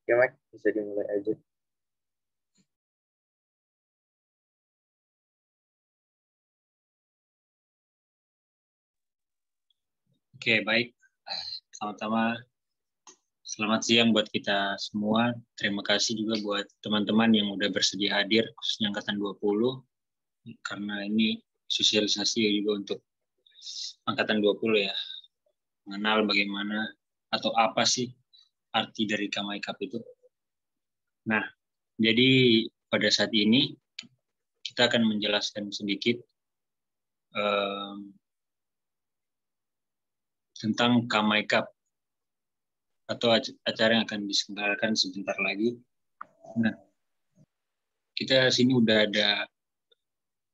Oke, Mike, bisa dimulai aja. Oke, baik. Pertama-tama, selamat siang buat kita semua. Terima kasih juga buat teman-teman yang udah bersedia hadir, khususnya Angkatan 20, karena ini sosialisasi juga untuk Angkatan 20 ya. Mengenal bagaimana atau apa sih arti dari Kamai Cup itu. Nah, jadi pada saat ini kita akan menjelaskan sedikit tentang Kamai Cup atau acara yang akan diselenggarakan sebentar lagi. Nah, kita sini udah ada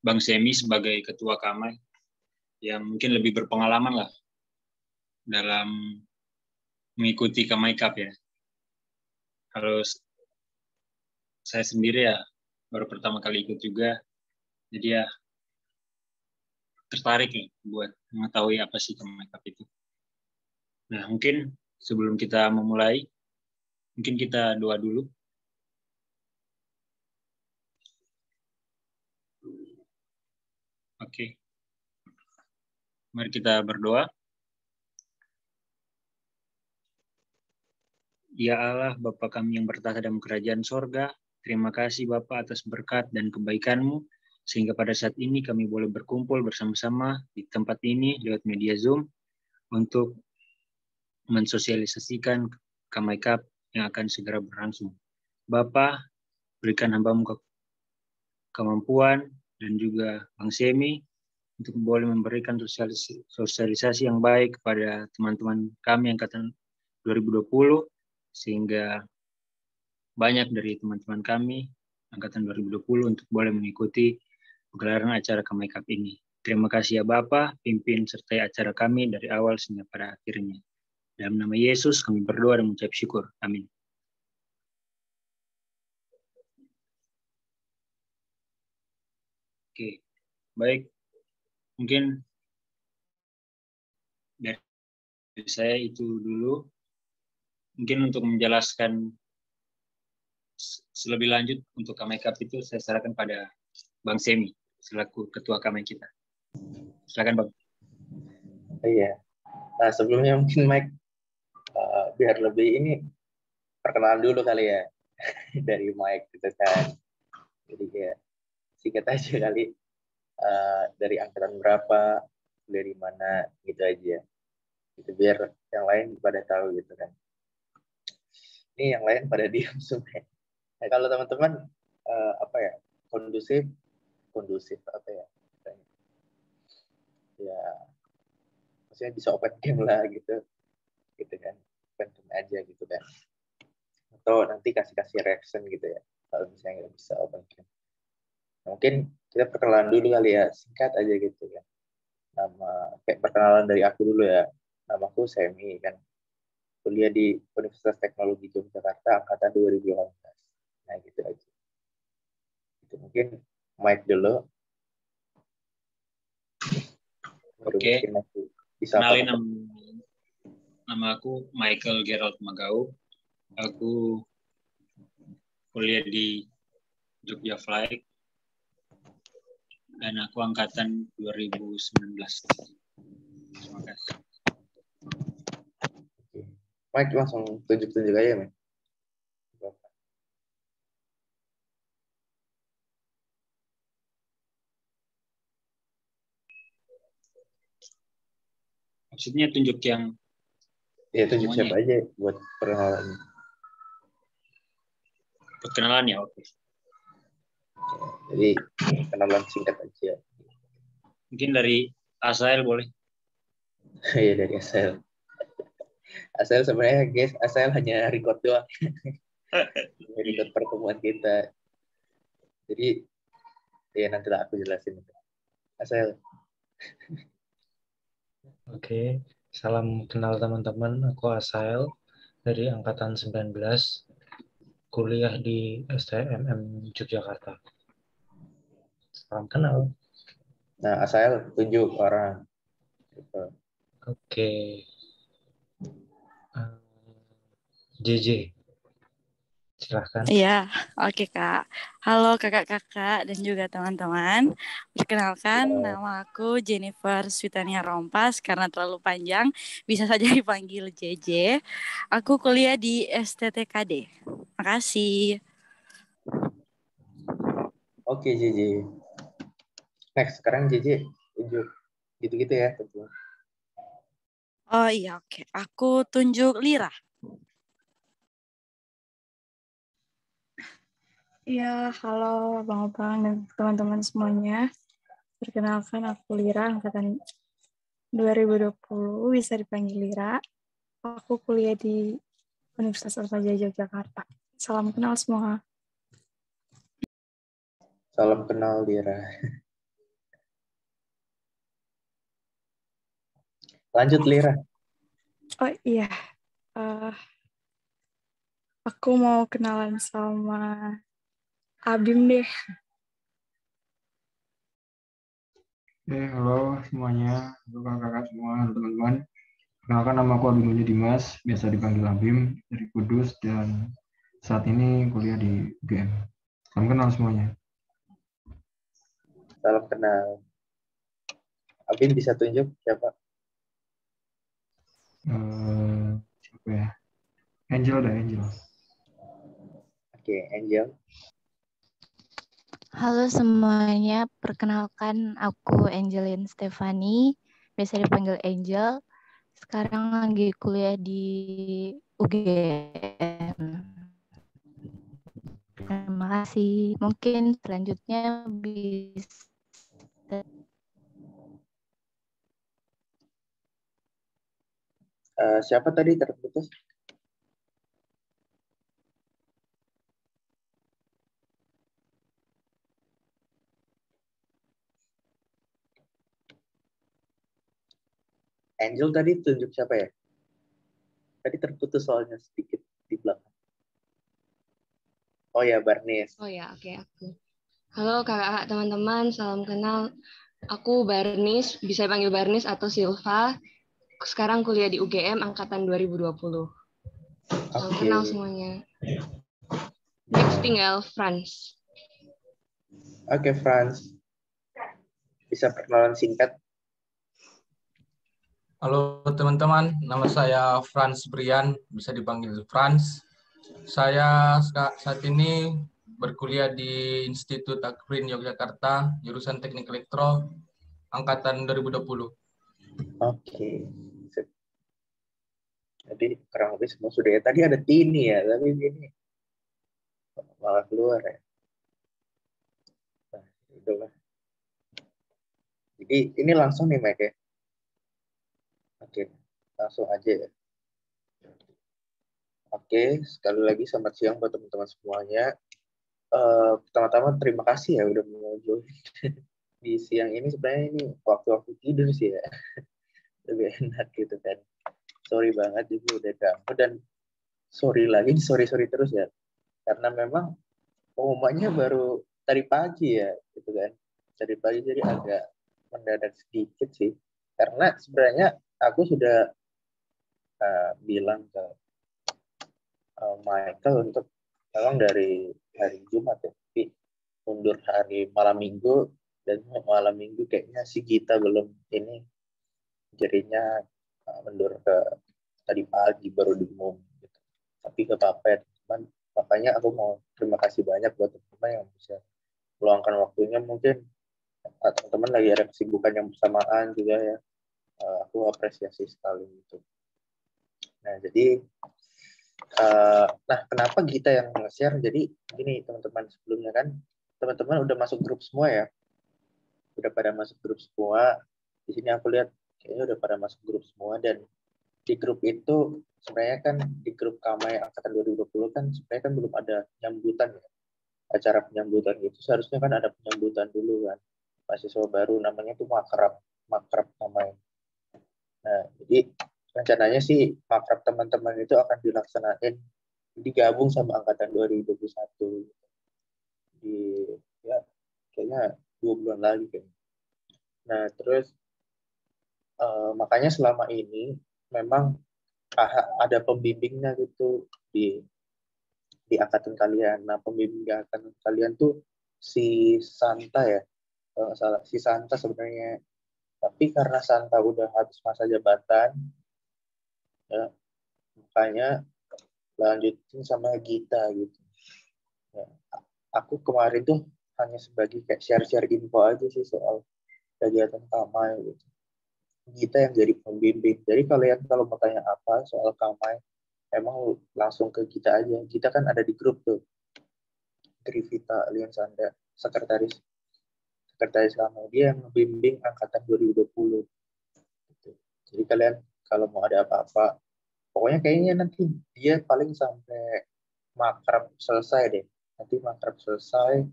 Bang Semi sebagai ketua Kamai yang mungkin lebih berpengalaman lah dalam mengikuti Kamai Cup ya. Kalau saya sendiri ya baru pertama kali ikut juga, jadi ya tertarik nih buat mengetahui apa sih Kamai Cup itu. Nah, mungkin sebelum kita memulai, mungkin kita doa dulu. Oke. Mari kita berdoa. Ya Allah, Bapa kami yang bertahta dalam kerajaan sorga, terima kasih Bapa atas berkat dan kebaikan-Mu, sehingga pada saat ini kami boleh berkumpul bersama-sama di tempat ini lewat media Zoom untuk mensosialisasikan Kamai Cup yang akan segera berlangsung. Bapa, berikan hamba-Mu kemampuan dan juga Bang Semi untuk boleh memberikan sosialisasi yang baik kepada teman-teman kami angkatan 2020, sehingga banyak dari teman-teman kami angkatan 2020 untuk boleh mengikuti pegelaran acara Kamai Cup ini. Terima kasih ya Bapak, pimpin sertai acara kami dari awal hingga pada akhirnya. Dalam nama Yesus kami berdoa dan mengucap syukur. Amin. Oke, baik. Mungkin dari saya itu dulu. Mungkin untuk menjelaskan selebih lanjut untuk Kamai Cup itu saya serahkan pada Bang Semi selaku ketua Kamai kita. Silakan Bang. Iya. Nah, sebelumnya mungkin Mike biar lebih ini perkenalan dulu kali ya dari Mike gitu kan. Jadi kayak singkat aja kali dari angkatan berapa, dari mana gitu aja. Gitu biar yang lain pada tahu gitu kan. Ini yang lain pada diam semua. Nah, kalau teman-teman apa ya kondusif apa ya? Ya, maksudnya bisa open game lah gitu kan, open game aja gitu kan. Atau nanti kasih reaction gitu ya kalau misalnya nggak bisa open game. Mungkin kita perkenalan dulu kali ya, singkat aja gitu kan. Nama kayak perkenalan dari aku dulu ya. Namaku Semi kan. Kuliah di Universitas Teknologi Yogyakarta angkatan 2018. Nah, gitu aja. Itu mungkin Mike dulu. Baru Oke. mungkin aku bisa Kenalin nama aku Michael Gerald Magau. Aku kuliah di Jogja Flight dan aku angkatan 2019. Terima kasih. Mike langsung tunjuk-tunjuk aja, Mike. Maksudnya tunjuk yang ya tunjuk siapa aja buat perkenalan. Perkenalan ya, oke. Jadi kenalan singkat aja. Mungkin dari Asael boleh. Iya, dari Asel. Asel sebenarnya guys, Asel hanya record doang. Record pertemuan kita. Jadi ya nanti lah aku jelasin. Asel. Oke, salam kenal teman-teman. Aku Asael dari angkatan 19, kuliah di STMM Yogyakarta. Salam kenal. Nah, Asel tunjuk orang. Gitu. Oke. JJ. Silahkan. Iya, oke Kak. Halo kakak-kakak dan juga teman-teman. Perkenalkan, nama aku Jennifer Switania Rompas. Karena terlalu panjang, bisa saja dipanggil JJ. Aku kuliah di STTKD. Makasih. Oke, JJ. Next, sekarang JJ tunjuk gitu-gitu ya. Oh iya, oke. Aku tunjuk Lira. Ya, halo Bang dan teman-teman semuanya. Perkenalkan aku Lira, angkatan 2020, bisa dipanggil Lira. Aku kuliah di Universitas Atmajaya Yogyakarta. Salam kenal semua. Salam kenal, Lira. Lanjut, Lira. Oh iya, aku mau kenalan sama Abim deh. Halo semuanya, halo kakak-kakak semua, halo teman-teman. Perkenalkan, nama aku Abimanyu Dimas, biasa dipanggil Abim, dari Kudus, dan saat ini kuliah di UGM. Salam kenal semuanya. Salam kenal. Abim bisa tunjuk siapa? Siapa ya? Angel dah, Angel. Oke, Angel. Halo semuanya, perkenalkan aku Angelin Stefani, biasa dipanggil Angel. Sekarang lagi kuliah di UGM. Terima kasih. Mungkin selanjutnya bisa. Siapa tadi terputus? Angel tadi tunjuk siapa ya? Tadi terputus soalnya sedikit di belakang. Oh ya, Barnis. Oh ya, oke aku. Halo kakak-kakak teman-teman, salam kenal. Aku Barnis, bisa panggil Barnis atau Silva. Sekarang kuliah di UGM angkatan 2020. Salam kenal semuanya. Next tinggal Franz. Oke, Franz. Bisa perkenalan singkat? Halo teman-teman, nama saya Franz Brian, bisa dipanggil Franz. Saya saat ini berkuliah di Institut Akprin Yogyakarta, jurusan Teknik Elektro, angkatan 2020. Oke. Jadi kurang lebih semua sudah ya. Tadi ada Tini ya, tapi ini malah keluar ya. Nah, itulah. Jadi ini langsung nih Mike ya. Oke, langsung aja ya. Oke, sekali lagi selamat siang buat teman-teman semuanya. Pertama-tama terima kasih ya udah mau join di siang ini. Sebenarnya ini waktu-waktu tidur sih ya. Lebih enak gitu kan. Sorry banget juga udah ganggu dan sorry terus ya. Karena memang pengumumannya baru tadi pagi ya, gitu kan. Tadi pagi jadi agak mendadak sedikit sih. Karena sebenarnya aku sudah bilang ke Michael untuk memang dari hari Jumat ya, tapi mundur hari malam Minggu dan malam Minggu kayaknya si Gita belum ini jadinya mundur ke tadi pagi baru diumum gitu. Tapi ke apa-apa ya teman, makanya aku mau terima kasih banyak buat teman-teman yang bisa meluangkan waktunya. Mungkin teman-teman lagi ada kesibukan yang bersamaan juga ya, aku apresiasi sekali itu. Nah jadi nah kenapa Gita yang nge-share? Jadi gini teman-teman, sebelumnya kan teman-teman udah masuk grup semua ya, udah pada masuk grup semua. Di sini aku lihat kayaknya udah pada masuk grup semua, dan di grup itu sebenarnya kan di grup Kamai angkatan 2020 kan sebenarnya kan belum ada penyambutan ya, acara penyambutan gitu. Seharusnya kan ada penyambutan dulu kan, mahasiswa baru namanya tuh makrab Kamai. Nah jadi rencananya sih makrab teman-teman itu akan dilaksanain digabung sama angkatan 2021 di ya kayaknya 2 bulan lagi kayaknya. Nah terus makanya selama ini memang ada pembimbingnya gitu di angkatan kalian. Nah, pembimbing di angkatan kalian tuh si Santa ya, kalau nggak salah, si Santa sebenarnya. Tapi karena Santa udah habis masa jabatan, ya, makanya lanjutin sama Gita gitu. Ya, aku kemarin tuh hanya sebagai kayak share-share info aja sih soal kegiatan Kamai gitu. Gita yang jadi pembimbing. Jadi kalian kalau mau tanya apa soal Kamai, emang langsung ke Gita aja. Gita kan ada di grup tuh. Grivita Liansanda, sekretaris Kamai. Dia yang membimbing angkatan 2020. Gitu. Jadi kalian kalau mau ada apa-apa, pokoknya kayaknya nanti dia paling sampai makrab selesai deh. Nanti makrab selesai,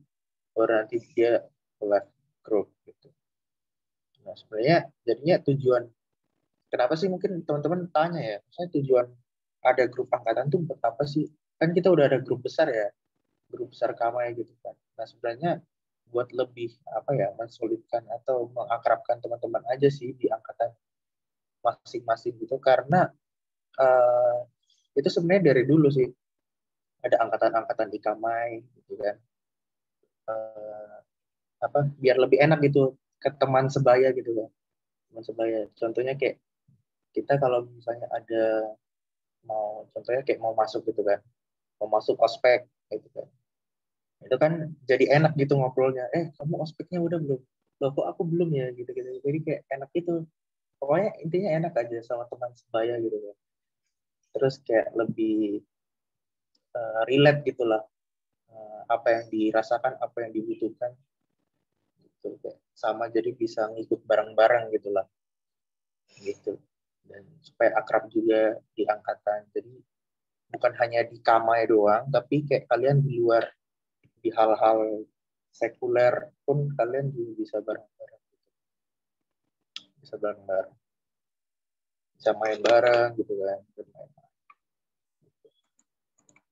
baru nanti dia live group gitu. Nah, sebenarnya jadinya tujuan, kenapa sih mungkin teman-teman tanya ya, misalnya tujuan ada grup angkatan tuh buat apa sih? Kan kita udah ada grup besar ya, grup besar Kamai gitu kan. Nah, sebenarnya buat lebih apa ya, mensolidkan atau mengakrabkan teman-teman aja sih di angkatan masing-masing gitu, karena itu sebenarnya dari dulu sih ada angkatan-angkatan di Kamai gitu kan. Biar lebih enak gitu ke teman sebaya gitu kan. Teman sebaya. Contohnya kayak kita kalau misalnya ada contohnya kayak mau masuk gitu kan. Mau masuk ospek gitu kan. Itu kan jadi enak gitu ngobrolnya. Kamu ospeknya udah belum? Loh, kok aku belum ya gitu-gitu. Jadi kayak enak gitu. Pokoknya intinya enak aja sama teman sebaya gitu kan. Terus kayak lebih relate gitulah. Apa yang dirasakan, apa yang dibutuhkan. Gitu, sama jadi bisa ngikut bareng-bareng gitulah gitu, dan supaya akrab juga di angkatan. Jadi bukan hanya di Kamai doang, tapi kayak kalian di luar, di hal-hal sekuler pun kalian juga bisa bareng-bareng gitu. Bisa bareng-bareng, bisa main bareng gitu kan.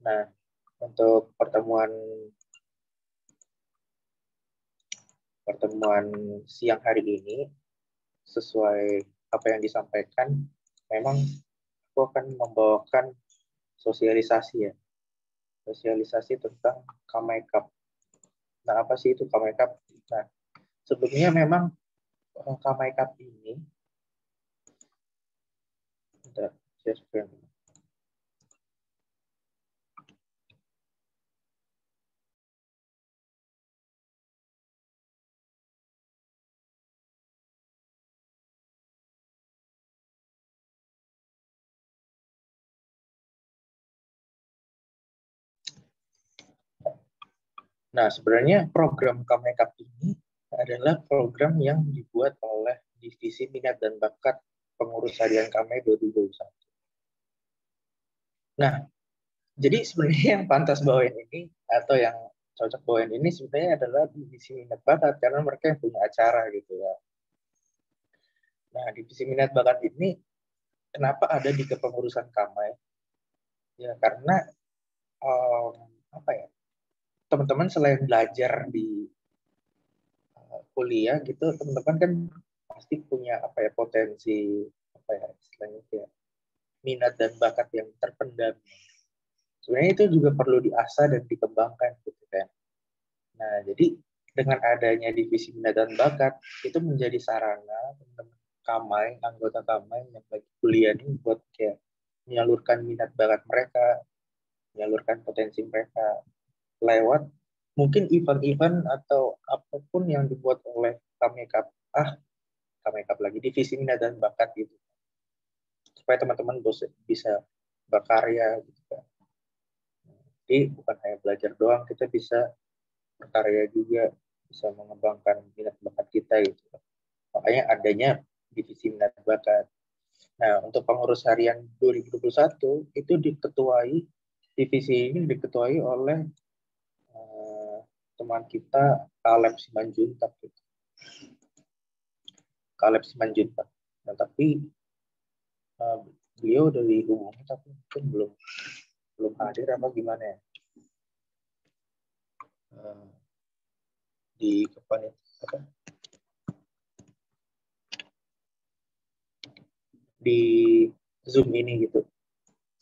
Nah, untuk pertemuan siang hari ini, sesuai apa yang disampaikan, memang aku akan membawakan sosialisasi ya. Sosialisasi tentang Kamai Cup. Nah, apa sih itu Kamai Cup? Nah, sebelumnya memang Kamai Cup ini, nah, sebenarnya program Kamai Cup ini adalah program yang dibuat oleh Divisi Minat dan Bakat Pengurus Harian Kamai 2021. Nah, jadi sebenarnya yang pantas bawain ini atau yang cocok bawain ini sebenarnya adalah Divisi Minat Bakat, karena mereka yang punya acara gitu ya. Nah, Divisi Minat Bakat ini kenapa ada di kepengurusan Kamai? Ya karena apa ya? Teman-teman selain belajar di kuliah gitu, teman-teman kan pasti punya apa ya, potensi apa ya istilahnya ya, minat dan bakat yang terpendam. Sebenarnya itu juga perlu diasah dan dikembangkan gitu kan. Nah, jadi dengan adanya divisi minat dan bakat itu menjadi sarana teman-teman Kamai, anggota Kamai yang lagi kuliah ini buat kayak menyalurkan minat bakat mereka, menyalurkan potensi mereka lewat mungkin event-event atau apapun yang dibuat oleh Kamai Cup lagi, divisi minat dan bakat gitu, supaya teman-teman bisa berkarya gitu kan. Jadi bukan hanya belajar doang, kita bisa berkarya juga, bisa mengembangkan minat bakat kita gitu. Makanya adanya divisi minat bakat. Nah, untuk pengurus harian 2021 itu divisi ini diketuai oleh teman kita Caleb Simanjuntak gitu. Caleb Simanjuntak. Nah, tapi beliau udah dihubungi tapi mungkin belum hadir apa gimana ya. Di kapan apa? Di Zoom ini gitu.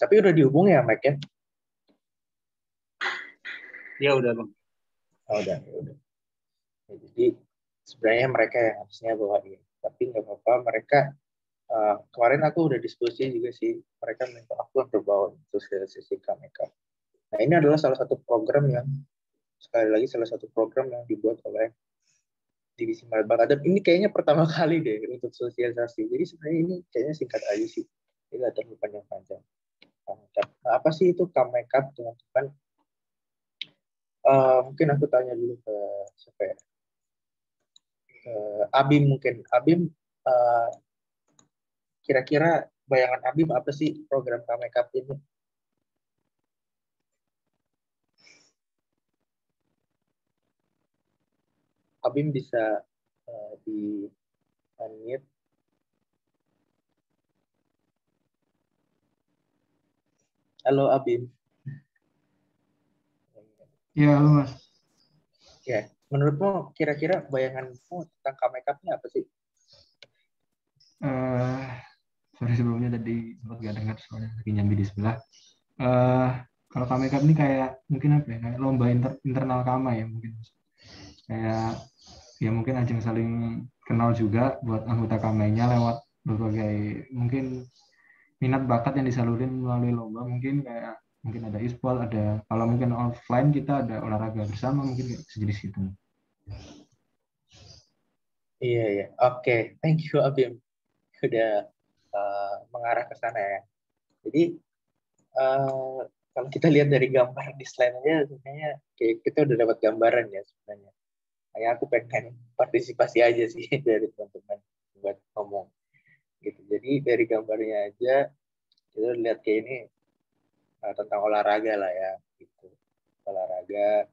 Tapi udah dihubungi ya Mike ya? Ya udah Bang. Oh, udah. Ya, jadi sebenarnya mereka yang harusnya bawain, tapi nggak apa-apa. Mereka kemarin aku udah diskusi juga sih, mereka minta aku untuk bawa sosialisasi makeup. Nah, ini adalah salah satu program yang dibuat oleh divisi bakat adab. Ini kayaknya pertama kali deh untuk sosialisasi. Jadi sebenarnya ini kayaknya singkat aja sih, tidak terlalu panjang-panjang. Nah, apa sih itu makeup, teman-teman? Mungkin aku tanya dulu ke siapa ya? Abim mungkin. Abim, kira-kira bayangan Abim apa sih program makeup ini? Abim bisa di unmute. Halo Abim. Ya, halo Mas. Ya, menurutmu kira-kira bayanganmu tentang makeup-nya apa sih? Sorry sebelumnya tadi sempat gak dengar soalnya lagi nyambi di sebelah. Kalau makeup ini kayak mungkin apa ya? Kayak lomba internal kama ya mungkin. Kayak ya mungkin ajang saling kenal juga buat anggota kamenya lewat berbagai mungkin minat bakat yang disalurin melalui lomba, mungkin kayak mungkin ada e-sport, ada kalau mungkin offline kita ada olahraga bersama, mungkin kayak sejenis itu. Iya. Oke, thank you Abim. Udah mengarah ke sana ya. Jadi kalau kita lihat dari gambar di slide-nya, sebenarnya kayak kita udah dapat gambaran ya sebenarnya. Kayak aku pengen partisipasi aja sih dari teman-teman buat ngomong. Gitu. Jadi dari gambarnya aja kita lihat kayak ini tentang olahraga lah ya. Gitu. Olahraga,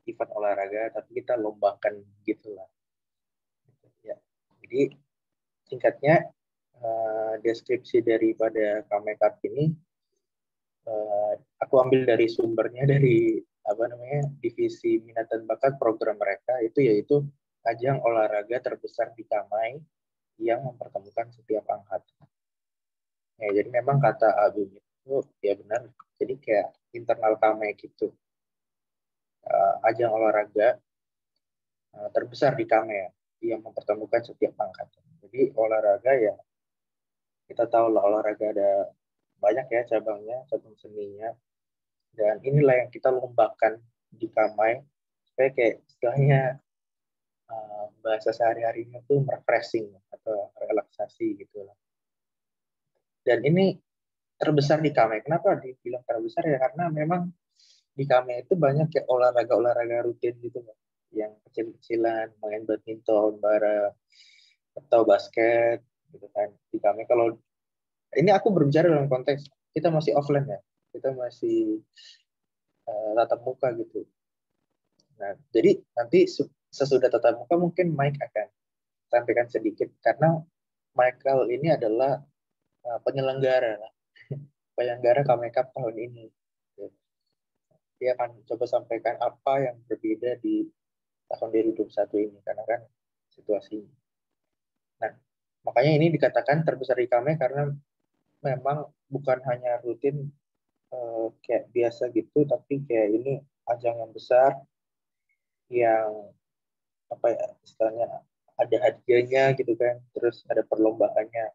event olahraga, tapi kita lombakan gitulah. Ya. Jadi singkatnya deskripsi daripada makeup ini aku ambil dari sumbernya dari divisi minat dan bakat program mereka, itu yaitu ajang olahraga terbesar di Kamai yang mempertemukan setiap angkatan. Ya, jadi memang kata Abim itu ya benar, jadi kayak internal Kamai gitu, ajang olahraga terbesar di Kamai yang mempertemukan setiap angkatan. Jadi olahraga ya kita tahu lah, olahraga ada banyak ya cabang seninya, dan inilah yang kita lombakan di Kamai supaya kayak istilahnya bahasa sehari-harinya tuh refreshing atau relaksasi gitu lah. Dan ini terbesar di Kamai. Kenapa dibilang terbesar ya? Karena memang di Kamai itu banyak kayak olahraga rutin gitu kan, yang kecil-kecilan, main badminton bareng atau basket gitu kan. Di Kamai, kalau ini aku berbicara dalam konteks kita masih offline ya, kita masih tatap muka gitu. Nah, jadi nanti sesudah tatap muka mungkin Mike akan sampaikan sedikit, karena Michael ini adalah penyelenggara Makeup tahun ini. Dia akan coba sampaikan apa yang berbeda di tahun 2021 ini, karena kan situasi. Nah, makanya ini dikatakan terbesar di Kamai karena memang bukan hanya rutin kayak biasa gitu, tapi kayak ini ajang yang besar yang istilahnya ada hadiahnya gitu kan, terus ada perlombaannya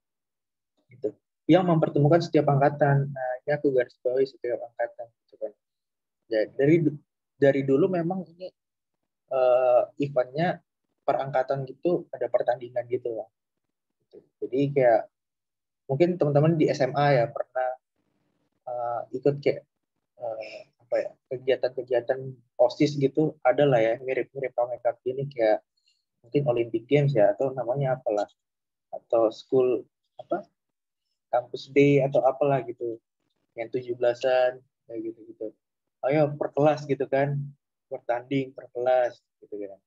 gitu, yang mempertemukan setiap angkatan. Nah, ini aku garis bawahi setiap angkatan gitu kan. Ya, dari dulu memang ini eventnya per angkatan gitu, ada pertandingan gitu lah. Jadi kayak mungkin teman-teman di SMA ya pernah ikut kayak kegiatan-kegiatan OSIS gitu, ada lah ya mirip-mirip makeup ini, kayak mungkin Olympic Games ya, atau namanya apalah, atau school campus day atau apalah gitu, yang 17-an kayak gitu. Ayo per kelas gitu kan, bertanding per kelas gitu kan,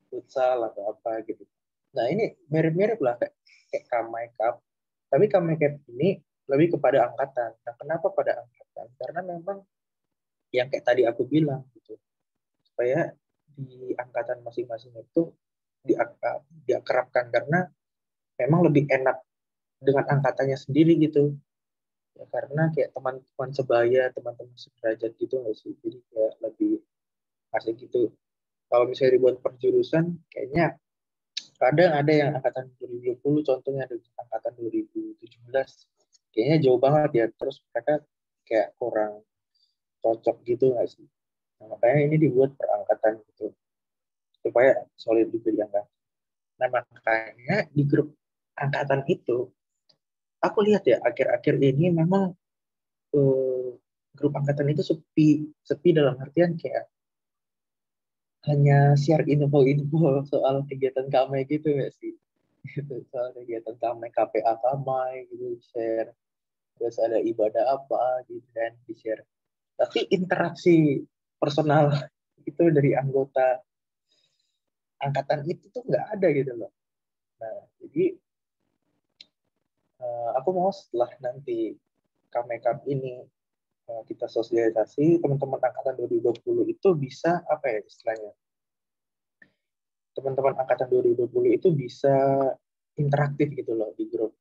futsal atau apa gitu. Nah, ini mirip-mirip lah kayak makeup, tapi makeup ini lebih kepada angkatan. Nah, kenapa pada angkatan? Karena memang yang kayak tadi aku bilang gitu, supaya di angkatan masing-masing itu diakrabkan, karena memang lebih enak dengan angkatannya sendiri gitu ya, karena kayak teman-teman sebaya, teman-teman sederajat gitu nggak sih, jadi kayak lebih asik gitu. Kalau misalnya dibuat per jurusan, kayaknya kadang ada yang angkatan 2020, contohnya ada angkatan 2017, kayaknya jauh banget ya. Terus mereka kayak kurang cocok gitu nggak sih? Nah, makanya ini dibuat per angkatan gitu, supaya solid juga diangkat. Nah, makanya di grup angkatan itu, aku lihat ya, akhir-akhir ini memang grup angkatan itu sepi dalam artian kayak hanya share info-info soal kegiatan Kamai gitu ya sih. Gitu, soal kegiatan Kamai, KPA Kamai gitu, share. Terus ada ibadah apa gitu dan di-share. Tapi interaksi personal itu dari anggota angkatan itu tuh nggak ada gitu loh. Nah, jadi aku mau setelah nanti Kamai Cup ini kita sosialisasi, teman-teman angkatan 2020 itu bisa apa ya istilahnya? Teman-teman angkatan 2020 itu bisa interaktif gitu loh di grup.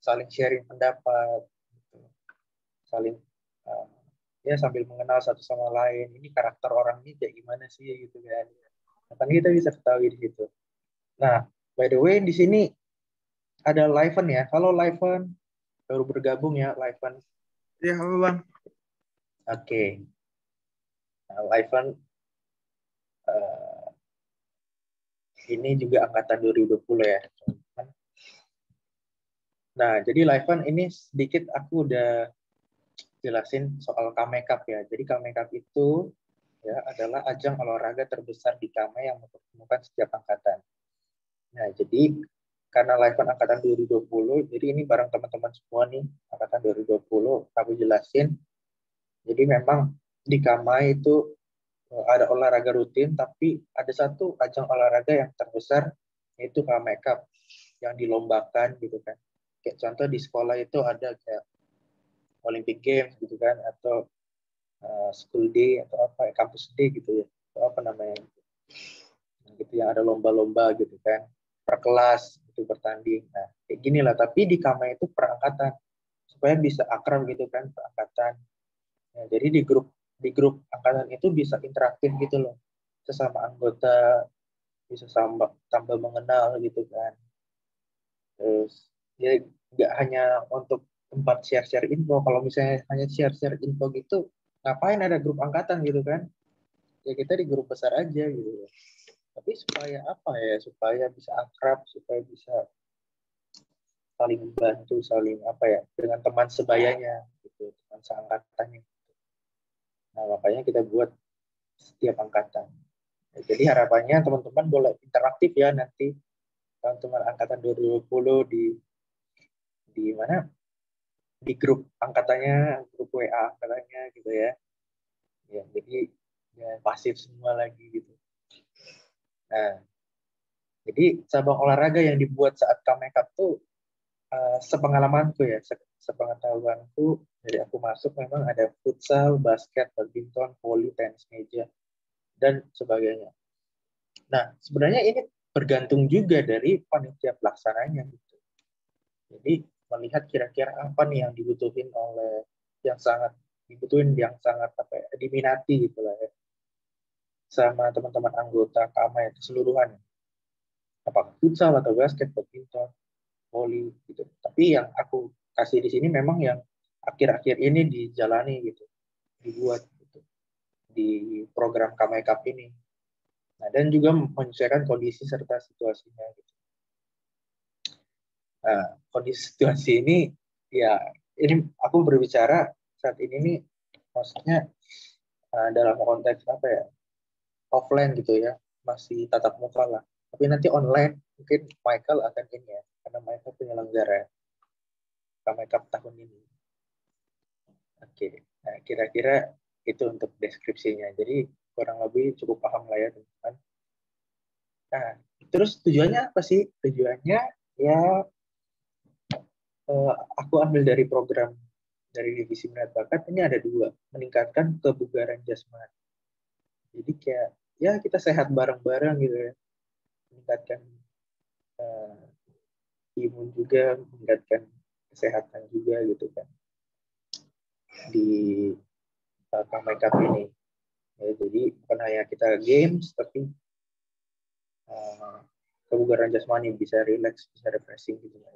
Saling sharing pendapat, gitu. Saling ya sambil mengenal satu sama lain. Ini karakter orang ini kayak gimana sih gitu kan. Kan kita bisa ketahui di situ. Nah, by the way di sini ada Liven ya. Halo Liven, baru bergabung ya Liven. Ya, halo Bang. Oke. Nah, Liven ini juga angkatan 2020 ya. Nah, jadi Liven ini sedikit aku udah jelasin soal Kamai Cup ya. Jadi Kamai Cup itu ya adalah ajang olahraga terbesar di Kamai yang mempertemukan setiap angkatan. Nah, jadi karena Liven angkatan 2020, jadi ini bareng teman-teman semua nih, angkatan 2020, aku jelasin. Jadi memang di Kamai itu ada olahraga rutin, tapi ada satu ajang olahraga yang terbesar, yaitu Kamai Cup, yang dilombakan gitu kan. Kayak contoh di sekolah itu ada kayak Olympic Games gitu kan, atau school day, atau apa, campus day gitu ya, atau apa namanya. Gitu yang ada lomba-lomba gitu kan, per kelas itu bertanding. Nah, kayak gini lah, tapi di Kamai itu per angkatan, supaya bisa akrab gitu kan, per angkatan. Nah, jadi di grup angkatan itu bisa interaktif gitu loh, sesama anggota, bisa tambah mengenal gitu kan. Terus ya nggak hanya untuk tempat share-share info. Kalau misalnya hanya share-share info gitu, ngapain ada grup angkatan gitu kan? Ya kita di grup besar aja gitu. Tapi supaya apa ya? Supaya bisa akrab, supaya bisa saling bantu, saling apa ya? Dengan teman sebayanya gitu, teman seangkatannya. Nah, makanya kita buat setiap angkatan. Jadi harapannya teman-teman boleh interaktif ya nanti teman-teman angkatan 2020 di mana, di grup angkatannya, grup WA angkatannya gitu ya. Ya, jadi ya pasif semua lagi gitu. Nah, jadi cabang olahraga yang dibuat saat Kamai Cup tuh sepengalamanku ya, sepengetahuanku dari aku masuk memang ada futsal, basket, badminton, voli, tenis meja dan sebagainya. Nah, sebenarnya ini bergantung juga dari panitia pelaksananya gitu. Jadi melihat kira-kira apa nih yang dibutuhin yang sangat apa ya, diminati gitu lah ya, sama teman-teman anggota Kamai keseluruhan. Apakah futsal atau basket, badminton, voli gitu. Tapi yang aku kasih di sini memang yang akhir-akhir ini dijalani gitu, dibuat gitu di program Kamai Cup ini. Nah, dan juga menyesuaikan kondisi serta situasinya gitu. Nah, kondisi situasi ini ya, ini aku berbicara saat ini nih, maksudnya dalam konteks apa ya, offline gitu ya, masih tatap muka lah. Tapi nanti online mungkin Michael akan ini ya, karena Michael penyelenggara Kamai Cup tahun ini. Oke, nah kira-kira itu untuk deskripsinya. Jadi kurang lebih cukup paham lah ya teman-teman. Nah, terus tujuannya apa sih? Tujuannya ya aku ambil dari program dari divisi minat bakat ini ada 2, meningkatkan kebugaran jasmani. Jadi kayak ya kita sehat bareng-bareng gitu ya, meningkatkan imun juga, meningkatkan kesehatan juga gitu kan di Kamai Cup ini. Ya, jadi bukan hanya kita games, tapi kebugaran jasmani, bisa relax, bisa refreshing gitu ya.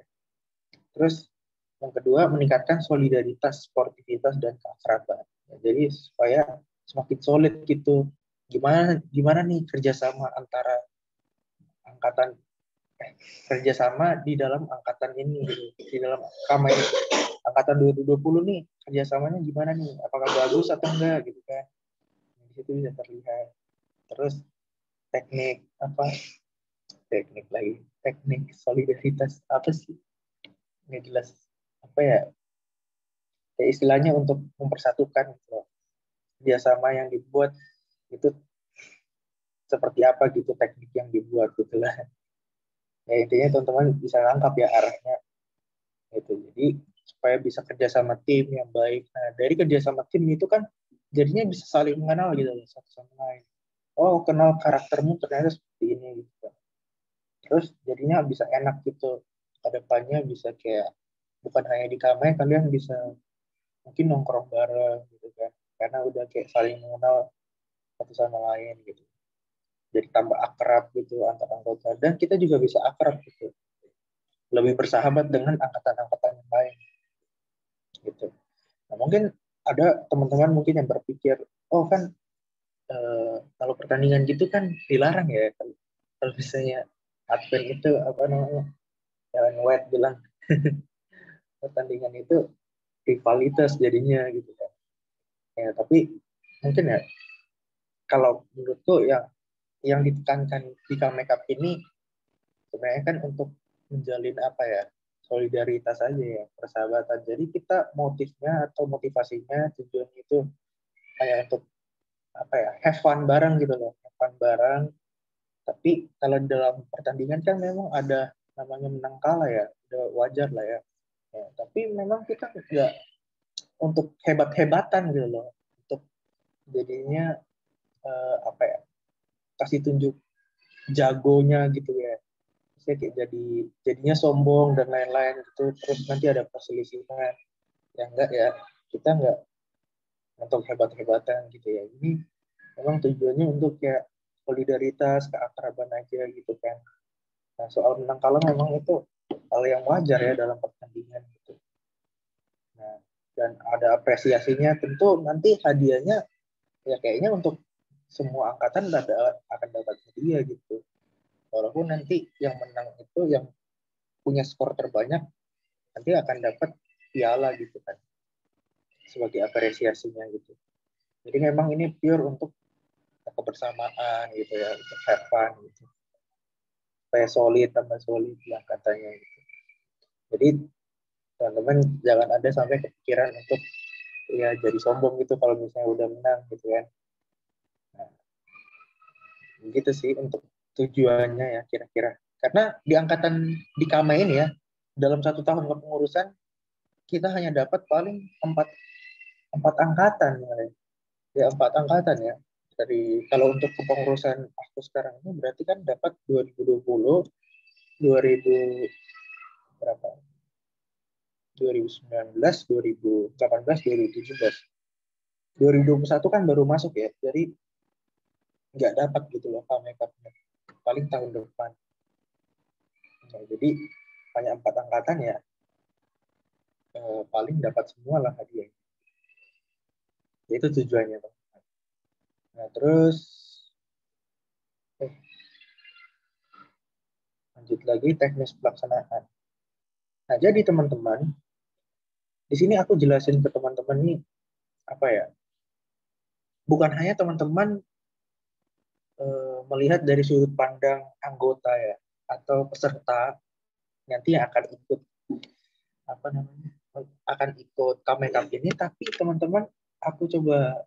Terus yang kedua, meningkatkan solidaritas, sportivitas, dan keakraban. Ya, jadi supaya semakin solid gitu. Gimana nih kerjasama antara angkatan kerjasama di dalam angkatan ini gitu. Di dalam Kama ini, angkatan 2020 nih kerjasamanya gimana nih, apakah bagus atau enggak gitu kan. Di situ bisa terlihat. Terus teknik solidaritas apa sih, nggak jelas apa ya, istilahnya untuk mempersatukan gitu loh. Kerjasama yang dibuat itu seperti apa gitu, teknik yang dibuat gitu lah. Ya intinya teman-teman bisa nangkap ya arahnya gitu. Jadi supaya bisa kerja sama tim yang baik. Nah dari kerja sama tim itu kan jadinya bisa saling mengenal gitu loh satu sama lain. Oh kenal karaktermu ternyata seperti ini gitu. Terus jadinya bisa enak gitu. Kedepannya bisa kayak bukan hanya di kamar, kalian bisa mungkin nongkrong bareng gitu kan. Karena udah kayak saling mengenal satu sama lain gitu. Jadi tambah akrab gitu antar anggota, dan kita juga bisa akrab gitu, lebih bersahabat dengan angkatan-angkatan yang lain gitu. Nah mungkin ada teman-teman mungkin yang berpikir, oh kan kalau pertandingan gitu kan dilarang ya, kalau misalnya advent itu apa namanya, yang White bilang pertandingan itu rivalitas jadinya gitu kan. Ya tapi mungkin ya kalau menurutku yang ditekankan di Makeup ini sebenarnya kan untuk menjalin apa ya, solidaritas aja ya, persahabatan. Jadi kita motifnya atau motivasinya, tujuan itu kayak untuk apa ya, have fun bareng gitu loh, have fun bareng. Tapi kalau dalam pertandingan kan memang ada namanya menang kalah ya, udah wajar lah ya. Ya tapi memang kita nggak untuk hebat-hebatan gitu loh, untuk jadinya apa ya, kasih tunjuk jagonya gitu ya. Saya kayak jadinya sombong dan lain-lain gitu, terus nanti ada perselisihan. Ya enggak ya, kita enggak untuk hebat-hebatan gitu ya. Ini memang tujuannya untuk kayak solidaritas, keakraban aja gitu kan. Nah soal menang kalah memang itu hal yang wajar ya dalam pertandingan gitu. Nah dan ada apresiasinya, tentu nanti hadiahnya ya kayaknya untuk semua angkatan akan dapat hadiah gitu. Walaupun nanti yang menang itu yang punya skor terbanyak nanti akan dapat piala gitu kan sebagai apresiasinya gitu. Jadi memang ini pure untuk kebersamaan gitu ya, untuk have fun gitu. Supaya solid, tambah solid lah katanya gitu. Jadi teman-teman jangan ada sampai kepikiran untuk ya jadi sombong gitu kalau misalnya udah menang gitu kan. Nah, gitu sih untuk tujuannya ya kira-kira. Karena di angkatan di Kama ini ya, dalam 1 tahun kepengurusan kita hanya dapat paling 4 angkatan ya 4 angkatan ya. Dari kalau untuk kepengurusan aku sekarang ini berarti kan dapat 2020, 2000 berapa? 2019, 2018, 2017. 2021 kan baru masuk ya. Jadi nggak dapat gitu loh Makeup-nya. Paling tahun depan. Nah, jadi hanya 4 angkatan ya. Paling dapat semua lah hadiah. Itu tujuannya, Bang. Nah, terus lanjut lagi teknis pelaksanaan. Nah, jadi teman-teman, di sini aku jelasin ke teman-teman nih apa ya? Bukan hanya teman-teman melihat dari sudut pandang anggota ya atau peserta nanti yang akan ikut apa namanya? Akan ikut Makeup ini, tapi teman-teman aku coba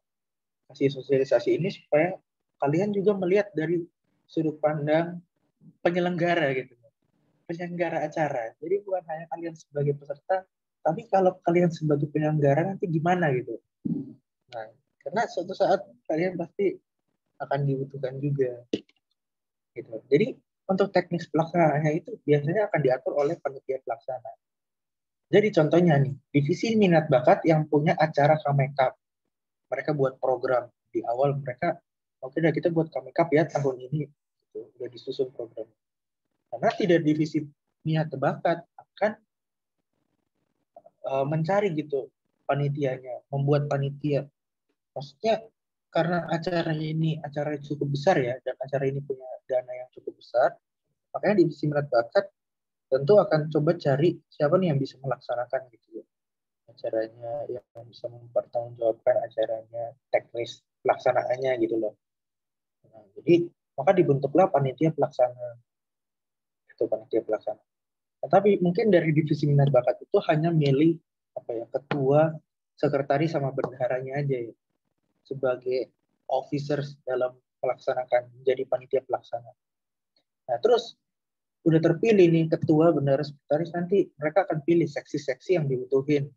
kasih sosialisasi ini supaya kalian juga melihat dari sudut pandang penyelenggara gitu. Penyelenggara acara. Jadi bukan hanya kalian sebagai peserta, tapi kalau kalian sebagai penyelenggara nanti gimana gitu. Nah, karena suatu saat kalian pasti akan dibutuhkan juga. Gitu. Jadi untuk teknis pelaksanaannya itu biasanya akan diatur oleh panitia pelaksana. Jadi contohnya nih, divisi minat bakat yang punya acara Makeup. Mereka buat program di awal mereka, oke dah kita buat Kamekap ya tahun ini, gitu. Udah disusun program. Nah, nanti dari divisi minat bakat akan mencari gitu panitianya, membuat panitia. Maksudnya karena acara ini acara cukup besar ya, dan acara ini punya dana yang cukup besar, makanya divisi minat bakat tentu akan coba cari siapa nih yang bisa melaksanakan gitu ya acaranya, yang bisa mempertanggungjawabkan acaranya, teknis pelaksanaannya gitu loh. Nah, jadi maka dibentuklah panitia pelaksana. Itu panitia pelaksana. Tetapi mungkin dari divisi minat bakat itu hanya milih ketua, sekretaris sama bendaharanya aja ya, sebagai officers dalam melaksanakan, menjadi panitia pelaksana. Nah, terus udah terpilih nih ketua, bendahara, sekretaris, nanti mereka akan pilih seksi-seksi yang dibutuhin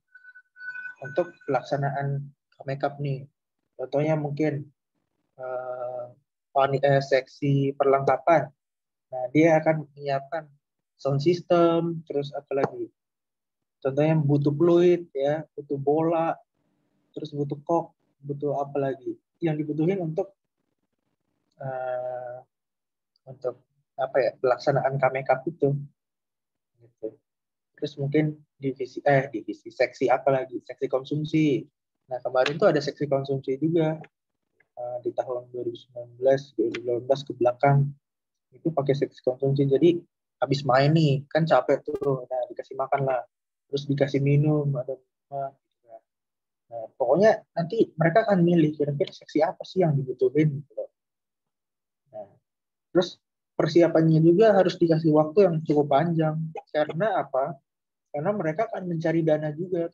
untuk pelaksanaan Kamekap nih. Contohnya mungkin seksi perlengkapan. Nah, dia akan menyiapkan sound system, terus apa lagi? Contohnya butuh fluid ya, butuh bola, terus butuh kok, butuh apa lagi? Yang dibutuhin untuk pelaksanaan Kamekap itu. Gitu. Terus mungkin divisi seksi apa lagi? Seksi konsumsi. Nah, kemarin tuh ada seksi konsumsi juga di tahun 2019, 2018 ke belakang itu pakai seksi konsumsi. Jadi habis main nih, kan capek tuh. Nah, dikasih makan lah. Terus dikasih minum, ada nah, pokoknya nanti mereka akan milih kira-kira seksi apa sih yang dibutuhin gitu loh. Nah, terus persiapannya juga harus dikasih waktu yang cukup panjang. Karena apa? Karena mereka akan mencari dana juga.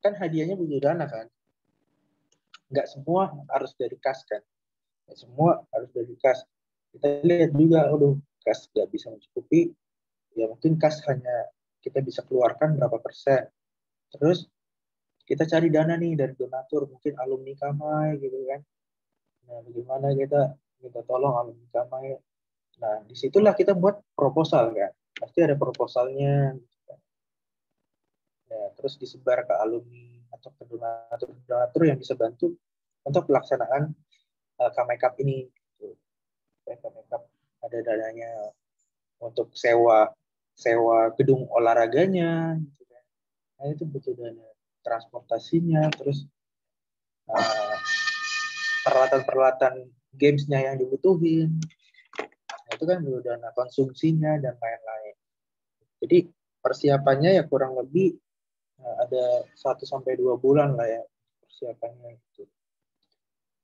Kan hadiahnya butuh dana kan. Nggak semua harus dari kas kan. Nggak semua harus dari kas. Kita lihat juga, kas nggak bisa mencukupi. Ya mungkin kas hanya kita bisa keluarkan berapa persen. Terus kita cari dana nih dari donatur, mungkin alumni Kamai gitu kan. Nah, bagaimana kita minta tolong alumni Kamai. Nah, disitulah kita buat proposal kan. Pasti ada proposalnya. Gitu kan. Ya, terus disebar ke alumni atau ke donatur yang bisa bantu untuk pelaksanaan Kamekap ini. Gitu. Kamekap ada dananya untuk sewa gedung olahraganya. Gitu kan. Nah, itu butuh dana transportasinya, terus peralatan-peralatan gamesnya yang dibutuhin. Nah, itu kan butuh dana konsumsinya dan lain-lain. Jadi persiapannya ya kurang lebih ada 1-2 bulan lah ya persiapannya itu.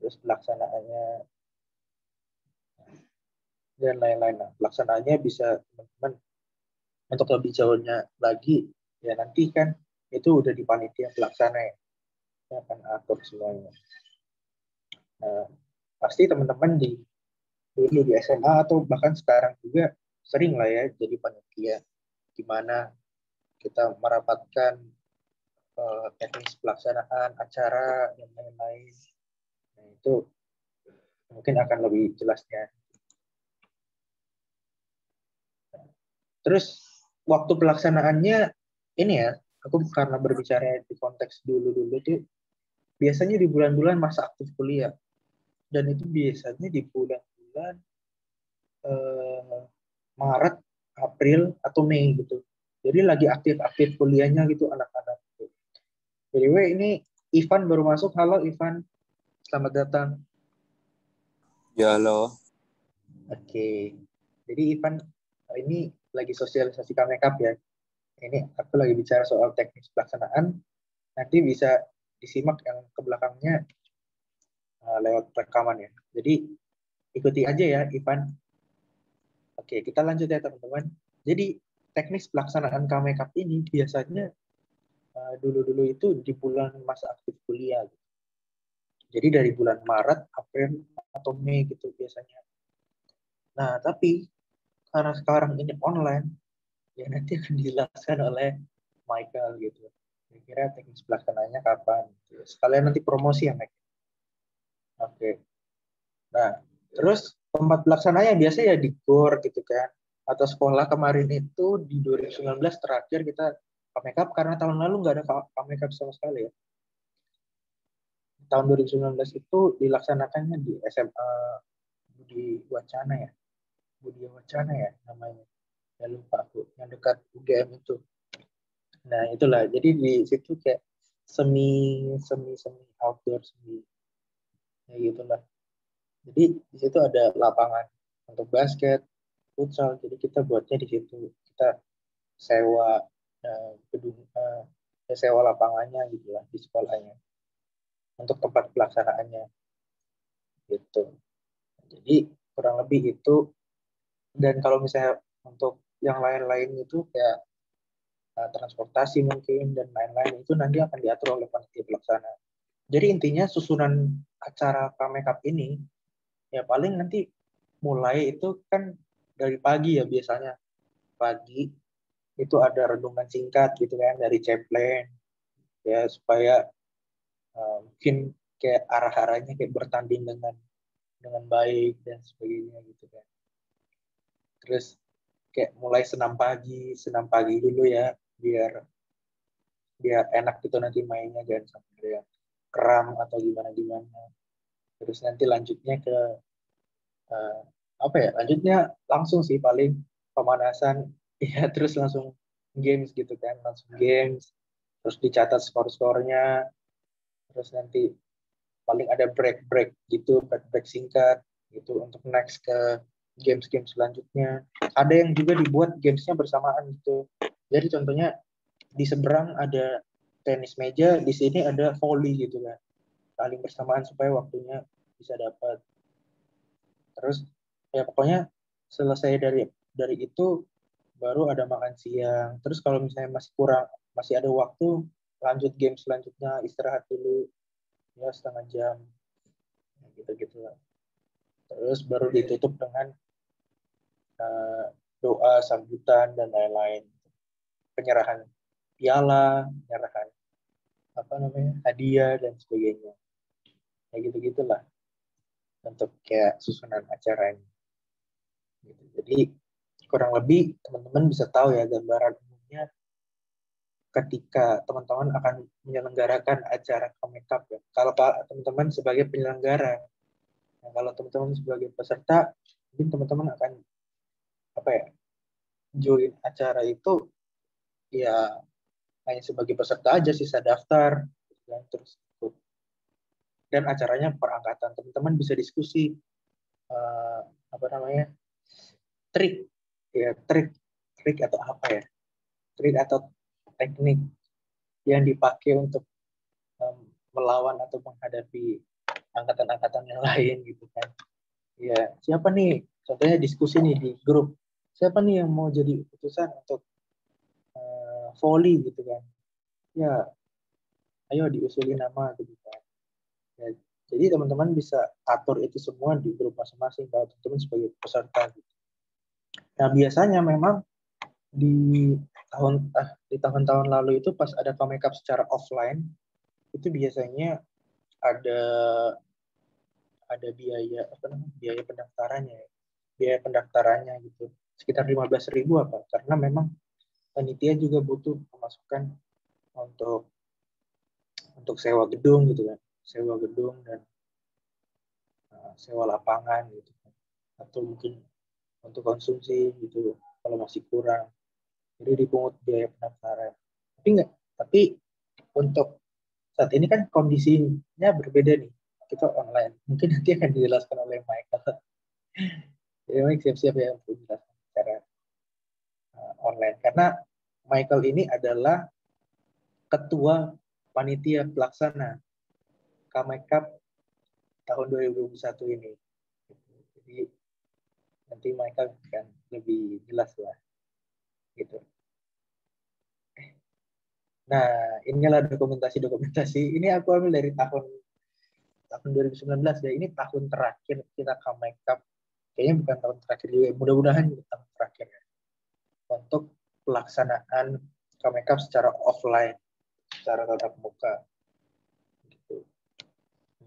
Terus pelaksanaannya dan lain-lain. Nah, pelaksanaannya bisa teman-teman untuk lebih jauhnya lagi ya nanti kan itu udah di panitia pelaksana ya. Saya akan atur semuanya. Nah, pasti teman-teman dulu di SMA atau bahkan sekarang juga sering lah ya jadi panitia, gimana kita merapatkan teknis pelaksanaan acara dan lain-lain. Nah, itu mungkin akan lebih jelasnya. Terus waktu pelaksanaannya ini ya, aku karena berbicara di konteks dulu tuh biasanya di bulan-bulan masa aktif kuliah, dan itu biasanya di bulan-bulan Maret, April, atau Mei gitu. Jadi lagi aktif-aktif kuliahnya gitu anak-anak. Anyway, ini Ivan baru masuk. Halo Ivan, selamat datang. Ya, halo. Oke, jadi Ivan ini lagi sosialisasi Kamekap ya. Ini aku lagi bicara soal teknis pelaksanaan. Nanti bisa disimak yang ke belakangnya lewat rekaman ya. Jadi ikuti aja ya Ivan. Oke, kita lanjut ya teman-teman. Jadi teknis pelaksanaan Kamekap ini biasanya dulu-dulu itu di bulan masa aktif kuliah. Jadi dari bulan Maret, April, atau Mei gitu biasanya. Nah, tapi karena sekarang ini online, ya nanti akan dijelaskan oleh Michael gitu. Kira-kira teknis pelaksanaannya kapan. Gitu. Sekalian nanti promosi ya, Mike. Oke. Nah, terus tempat pelaksananya biasa ya di GOR gitu kan. Atau sekolah kemarin itu di 2019 terakhir kita Kamekap karena tahun lalu nggak ada Kamekap sama sekali ya. tahun 2019 itu dilaksanakannya di SMA Budi Wacana ya namanya. Ya lupa aku, yang dekat UGM itu. Nah, itulah. Jadi di situ kayak semi outdoor, ya gitulah. Jadi di situ ada lapangan untuk basket, futsal. Jadi kita buatnya di situ. Kita sewa gedung, sewa lapangannya gitu lah di sekolahnya untuk tempat pelaksanaannya gitu. Jadi kurang lebih itu. Dan kalau misalnya untuk yang lain-lain itu kayak transportasi mungkin dan lain-lain itu nanti akan diatur oleh panitia pelaksana. Jadi intinya susunan acara Kamekap ini ya paling nanti mulai itu kan dari pagi ya biasanya. Pagi itu ada renungan singkat gitu kan dari Chaplain ya supaya mungkin kayak arah-arahnya kayak bertanding dengan baik dan sebagainya gitu kan. Terus kayak mulai senam pagi dulu ya biar enak gitu nanti mainnya, jangan sampai ya kram atau gimana. Terus nanti lanjutnya ke lanjutnya langsung sih paling pemanasan ya, terus langsung games gitu kan, terus dicatat skor-skornya, terus nanti paling ada break gitu, break singkat gitu untuk next ke game selanjutnya. Ada yang juga dibuat gamesnya bersamaan gitu. Jadi contohnya di seberang ada tenis meja, di sini ada volley gitu kan. Saling bersamaan supaya waktunya bisa dapat. Terus ya pokoknya selesai dari itu baru ada makan siang. Terus kalau misalnya masih ada waktu, lanjut game selanjutnya, istirahat dulu ya setengah jam. Gitu lah. Terus baru ditutup dengan doa sambutan dan lain-lain, penyerahan piala, penyerahan hadiah dan sebagainya, ya gitulah untuk kayak susunan acaranya gitu. Jadi kurang lebih teman-teman bisa tahu ya gambaran umumnya ketika teman-teman akan menyelenggarakan acara Kamekap ya. Kalau teman-teman sebagai penyelenggara, nah, kalau teman-teman sebagai peserta, mungkin teman-teman akan join acara itu ya hanya sebagai peserta aja, sisa daftar dan terus ikut. Dan acaranya perangkatan, teman-teman bisa diskusi trik atau teknik yang dipakai untuk melawan atau menghadapi angkatan-angkatan yang lain gitu kan. Ya, siapa nih? Contohnya diskusi nih di grup. Siapa nih yang mau jadi utusan untuk volley gitu kan? Ya, ayo diusulin nama gitu kan. Ya, jadi teman-teman bisa atur itu semua di grup masing-masing kalau teman-teman sebagai peserta gitu. Nah, biasanya memang di tahun-tahun lalu itu pas ada Kamekap secara offline itu biasanya ada biaya pendaftarannya gitu sekitar 15.000 karena memang panitia juga butuh pemasukan untuk sewa gedung gitu kan, dan sewa lapangan gitu kan, atau mungkin untuk konsumsi gitu kalau masih kurang, jadi dipungut biaya pendaftaran. Tapi untuk saat ini kan kondisinya berbeda nih, kita online, mungkin nanti akan dijelaskan oleh Michael. Jadi Mike siap-siap ya untuk menjelaskan secara online, karena Michael ini adalah ketua panitia pelaksana Kamekap tahun 2021 ini. Jadi nanti Michael akan lebih jelas lah gitu. Nah, inilah dokumentasi. Ini aku ambil dari tahun 2019 ya. Ini tahun terakhir kita Kamekap. Kayaknya bukan tahun terakhir juga. Mudah-mudahan ini tahun terakhir ya. Untuk pelaksanaan Kamekap secara offline, secara tatap muka. Gitu.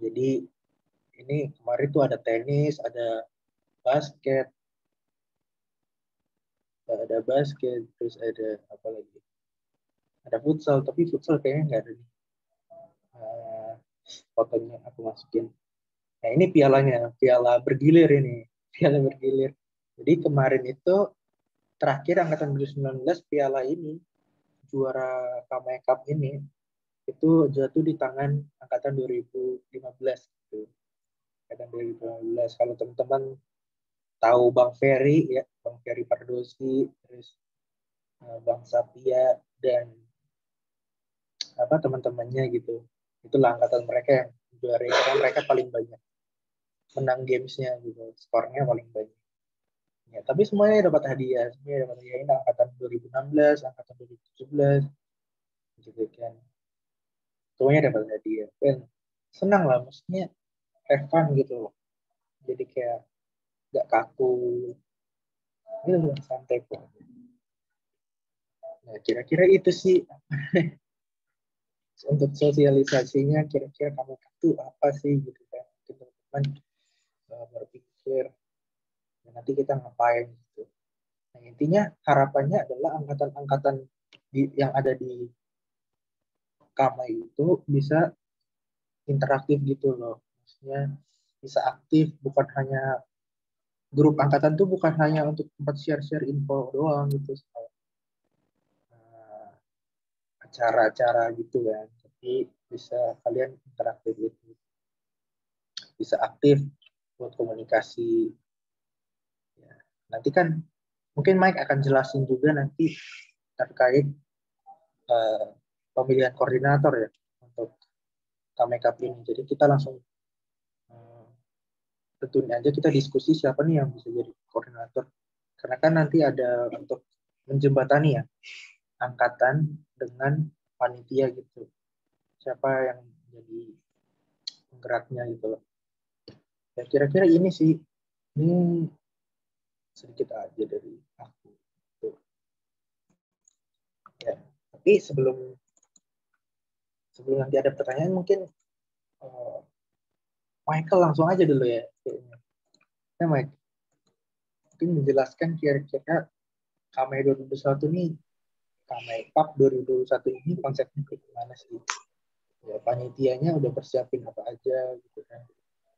Jadi ini kemarin tuh ada tenis, ada basket, terus ada apa lagi? Ada futsal, tapi futsal kayaknya nggak ada nih. fotonya aku masukin. Nah ini pialanya, piala bergilir ini, piala bergilir. Jadi kemarin itu terakhir angkatan 2019 piala ini, juara Kamai Cup ini, itu jatuh di tangan angkatan 2015 gitu. Angkatan 2015. Kalau teman-teman tahu Bang Ferry ya, Bang Ferry Pardosi, terus Bang Satya dan teman-temannya gitu. Itulah angkatan mereka yang juara, karena mereka paling banyak menang gamesnya gitu, skornya paling banyak. Ya, tapi semuanya dapat hadiah, semuanya dapat hadiah. Ini angkatan 2016, angkatan 2017, gitu kan. Semuanya dapat hadiah. Dan senang lah, maksudnya have fun gitu loh. Jadi kayak gak kaku, gitu loh, santai kok. Nah, kira-kira itu sih untuk sosialisasinya, kira-kira kamu itu apa sih gitu kan. Teman-teman berpikir nanti kita ngapain gitu. Nah, intinya harapannya adalah angkatan-angkatan yang ada di Kamai itu bisa interaktif gitu loh. Maksudnya bisa aktif, bukan hanya grup angkatan tuh bukan hanya untuk tempat share-share info doang gitu. Acara-acara gitu kan. Tapi bisa kalian interaktif gitu. Bisa aktif buat komunikasi. Ya, nanti kan mungkin Mike akan jelasin juga nanti terkait pemilihan koordinator ya untuk Kamai Cup ini. Jadi kita langsung tentuin aja, kita diskusi siapa nih yang bisa jadi koordinator. Karena kan nanti ada untuk menjembatani ya angkatan dengan panitia gitu. Siapa yang jadi penggeraknya gitu loh. Ya kira-kira ini sih. Ini sedikit aja dari aku. Ya, tapi sebelum nanti ada pertanyaan mungkin Michael langsung aja dulu ya. Ya Mike, mungkin menjelaskan kira-kira Kamai 2021 nih, Kamai Cup 2021 ini konsepnya kayak gimana sih? Ya, panitianya udah persiapin apa aja gitu kan.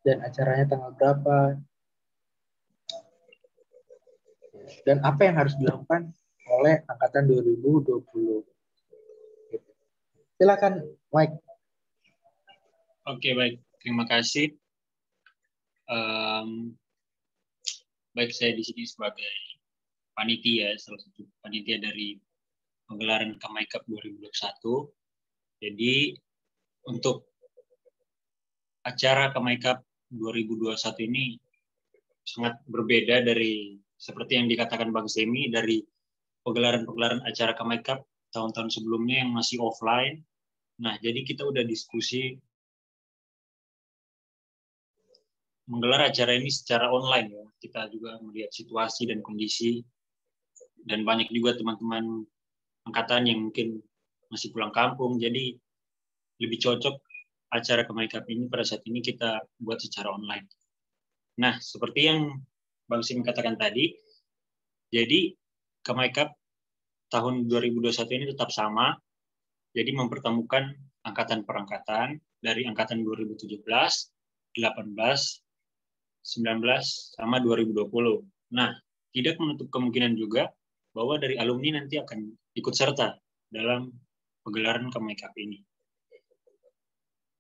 Dan acaranya tanggal berapa? Dan apa yang harus dilakukan oleh angkatan 2020? Gitu. Silakan Mike. Oke, baik. Terima kasih. Baik, saya di sini sebagai panitia, salah satu panitia dari pegelaran Kamai Cup 2021. Jadi untuk acara Kamai Cup 2021 ini sangat berbeda dari seperti yang dikatakan Bang Semi, dari pegelaran-pegelaran acara Kamai Cup tahun-tahun sebelumnya yang masih offline. Nah, jadi kita udah diskusi menggelar acara ini secara online ya. Kita juga melihat situasi dan kondisi, dan banyak juga teman-teman angkatan yang mungkin masih pulang kampung, jadi lebih cocok acara Kamai Cup ini pada saat ini kita buat secara online. Nah, seperti yang Bang Sim katakan tadi, jadi Kamai Cup tahun 2021 ini tetap sama, jadi mempertemukan angkatan per angkatan dari angkatan 2017, 18, 19, sama 2020. Nah, tidak menutup kemungkinan juga bahwa dari alumni nanti akan ikut serta dalam pegelaran Kamai Cup ini.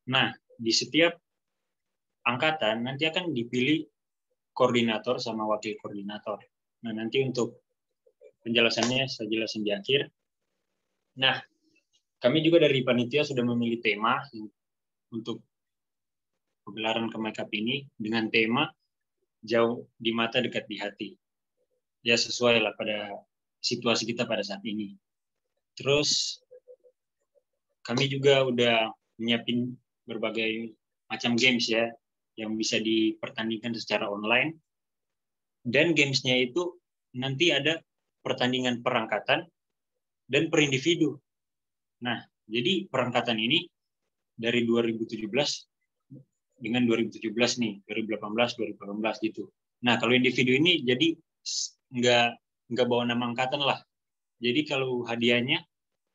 Nah, di setiap angkatan nanti akan dipilih koordinator sama wakil koordinator. Nah, nanti untuk penjelasannya saya jelasin di akhir. Nah, kami juga dari panitia sudah memilih tema untuk pegelaran Kamai Cup ini dengan tema jauh di mata dekat di hati. Ya sesuai lah pada situasi kita pada saat ini. Terus kami juga udah menyiapin berbagai macam games ya yang bisa dipertandingkan secara online. Dan gamesnya itu nanti ada pertandingan per angkatan dan per individu. Nah, jadi perangkatan ini dari 2017 dengan 2017 nih, 2018, 2018 gitu. Nah, kalau individu ini jadi nggak bawa nama angkatan lah. Jadi kalau hadiahnya,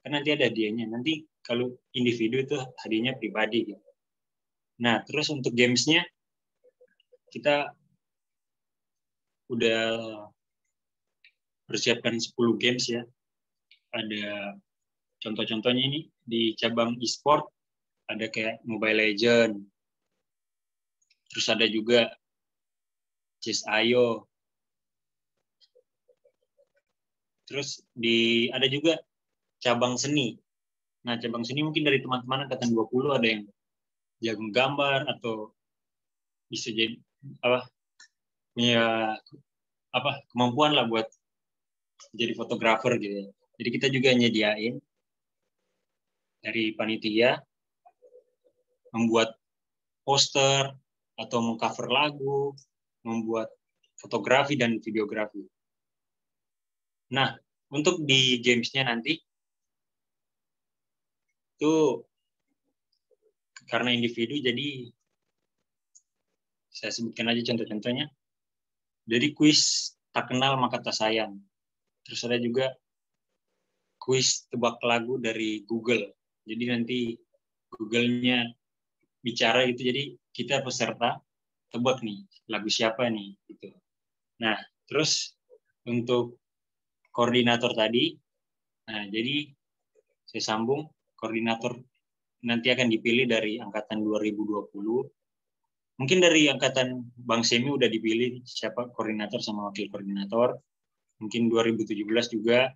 kan nanti ada hadiahnya. Nanti kalau individu itu hadiahnya pribadi gitu. Nah, terus untuk gamesnya kita udah persiapkan 10 games ya. Ada contoh-contohnya ini di cabang e-sport, ada kayak Mobile Legends, terus ada juga Chess.io, terus ada juga cabang seni. Nah, cabang seni mungkin dari teman-teman angkatan 20 ada yang jago gambar atau bisa jadi punya kemampuan lah buat jadi fotografer gitu ya. Jadi kita juga nyediain dari panitia membuat poster atau mengcover lagu, membuat fotografi dan videografi. Nah, untuk di gamesnya nanti itu karena individu, jadi saya sebutkan aja contoh-contohnya. Jadi kuis tak kenal maka tak sayang. Terus ada juga kuis tebak lagu dari Google. Jadi nanti Google-nya bicara gitu, jadi kita peserta tebak nih lagu siapa nih gitu. Nah, terus untuk koordinator tadi, nah jadi saya sambung, koordinator nanti akan dipilih dari angkatan 2020. Mungkin dari angkatan Bang Semi udah dipilih siapa koordinator sama wakil koordinator. Mungkin 2017 juga.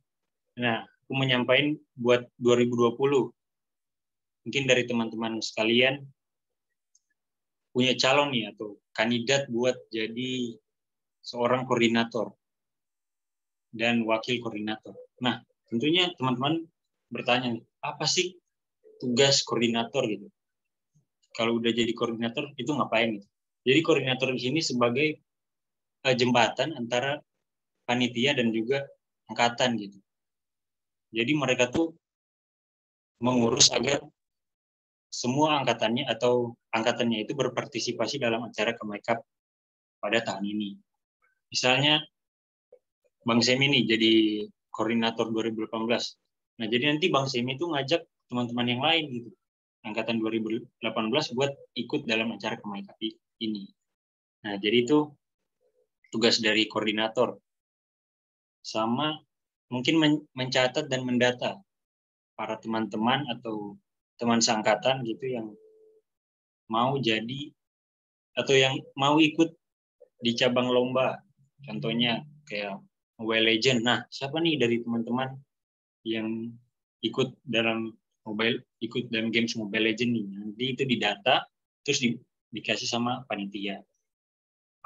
Nah, aku menyampaikan buat 2020. Mungkin dari teman-teman sekalian punya calon nih atau kandidat buat jadi seorang koordinator dan wakil koordinator. Nah, tentunya teman-teman bertanya, apa sih tugas koordinator gitu? Kalau udah jadi koordinator itu ngapain gitu? Jadi koordinator di sini sebagai jembatan antara panitia dan juga angkatan gitu. Jadi mereka tuh mengurus agar semua angkatannya atau angkatannya itu berpartisipasi dalam acara Kemaikap pada tahun ini. Misalnya Bang Semi nih jadi koordinator 2018. Nah, jadi nanti Bang Semi itu ngajak teman-teman yang lain gitu, angkatan 2018 buat ikut dalam acara Kemaikap ini. Nah, jadi itu tugas dari koordinator. Sama mungkin mencatat dan mendata para teman-teman atau teman seangkatan gitu yang mau jadi atau yang mau ikut di cabang lomba. Contohnya kayak Mobile Legends. Nah, siapa nih dari teman-teman yang ikut dalam games Mobile Legends nih? Nanti itu didata terus dikasih sama panitia.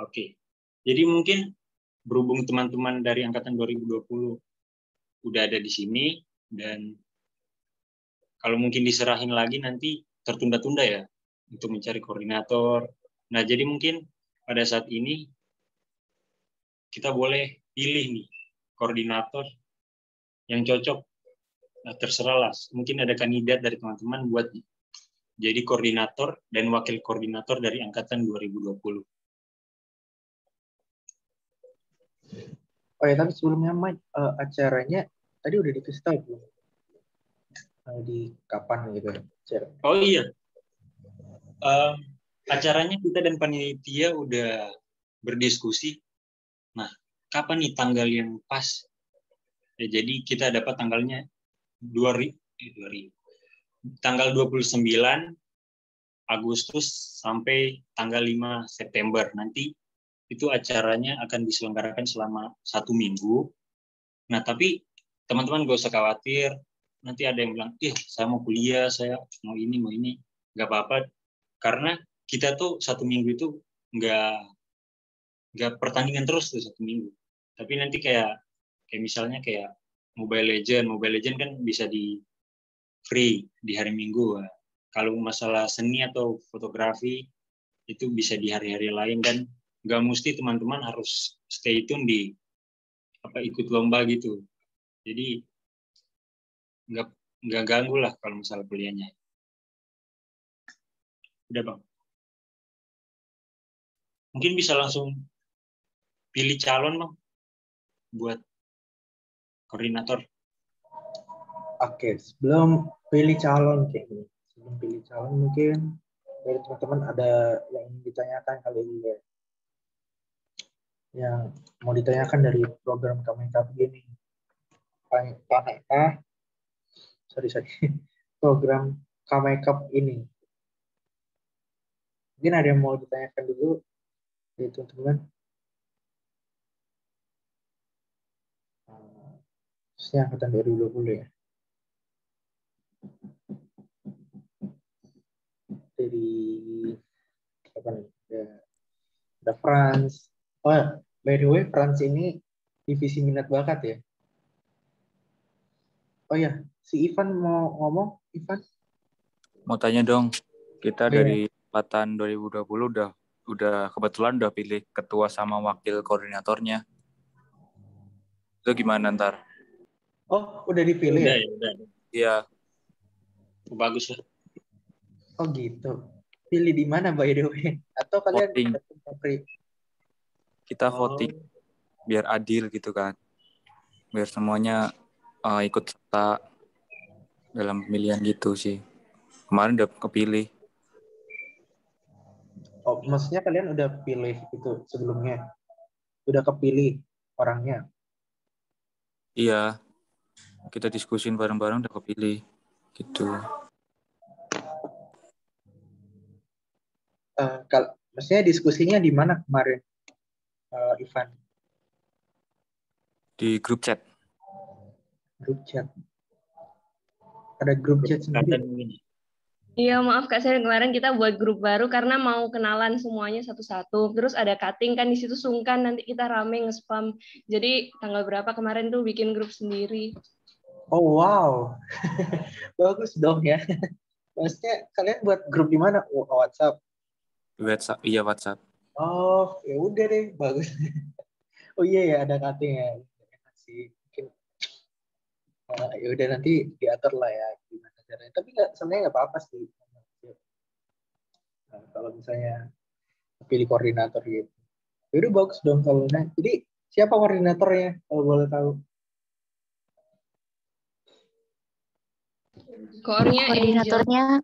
Oke. Jadi mungkin berhubung teman-teman dari angkatan 2020 udah ada di sini, dan kalau mungkin diserahin lagi nanti tertunda-tunda ya untuk mencari koordinator. Nah, jadi mungkin pada saat ini kita boleh pilih nih koordinator yang cocok. Nah, terserah lah. Mungkin ada kandidat dari teman-teman buat jadi koordinator dan wakil koordinator dari angkatan 2020. Oh ya, tapi sebelumnya Mike, acaranya tadi udah dikasih tahu belum? Di kapan gitu ya? Oh iya. Acaranya kita dan panitia udah berdiskusi. Nah, kapan nih tanggal yang pas? Ya, jadi kita dapat tanggalnya tanggal 29 Agustus sampai tanggal 5 September. Nanti itu acaranya akan diselenggarakan selama 1 minggu. Nah, tapi teman-teman gak usah khawatir. Nanti ada yang bilang, saya mau kuliah, saya mau ini. Gak apa-apa. Karena kita tuh 1 minggu itu nggak pertandingan terus tuh 1 minggu. Tapi nanti kayak misalnya kayak Mobile Legends kan bisa di free di hari Minggu. Kalau masalah seni atau fotografi itu bisa di hari-hari lain, dan nggak mesti teman-teman harus stay tune di ikut lomba gitu. Jadi nggak ganggu lah kalau masalah kuliahnya. Udah Bang. Mungkin bisa langsung pilih calon Bang buat koordinator. Oke, sebelum pilih calon mungkin dari teman-teman ada yang ingin ditanyakan kali ini ya? Yang mau ditanyakan dari program Kamekap gini. Program Kamekap ini. Mungkin ada yang mau ditanyakan dulu dari teman-teman. Khususnya angkatan 2020 ya. Dari apa nih? Ada Franz. Oh, by the way, Franz ini divisi minat bakat ya. Oh ya, si Ivan mau ngomong, Ivan? Mau tanya dong, kita Oh, iya. dari angkatan 2020 udah kebetulan udah pilih ketua sama wakil koordinatornya. Itu gimana ntar? Oh, udah dipilih Udah ya? ya, udah. Iya, Bagus lah. Oh gitu. Pilih di mana by the way? Atau kalian voting. Kita voting biar adil gitu kan. Biar semuanya ikut serta dalam pemilihan gitu sih. Kemarin udah kepilih. Oh, maksudnya kalian udah pilih itu sebelumnya? Udah kepilih orangnya? Iya, kita diskusin bareng-bareng udah kepilih gitu. Maksudnya diskusinya di mana kemarin, Ivan? Di grup chat. Grup chat. Ada grup chat sendiri? Iya, maaf Kak, saya kemarin kita buat grup baru karena mau kenalan semuanya satu-satu. Terus ada cutting kan di situ sungkan nanti kita rame nge-spam. Jadi tanggal berapa kemarin tuh bikin grup sendiri. Oh wow, bagus dong ya. Maksudnya kalian buat grup di mana? Oh, WhatsApp. WhatsApp, iya WhatsApp. Oh, ya udah deh, bagus. Oh iya ya, ada cutting ya. Sih, mungkin ya udah nanti diatur lah ya gimana caranya. Tapi sebenarnya nggak apa-apa sih. Nah, kalau misalnya pilih koordinator gitu. Ya udah bagus dong kalau jadi siapa koordinatornya kalau boleh tahu? Koordinatornya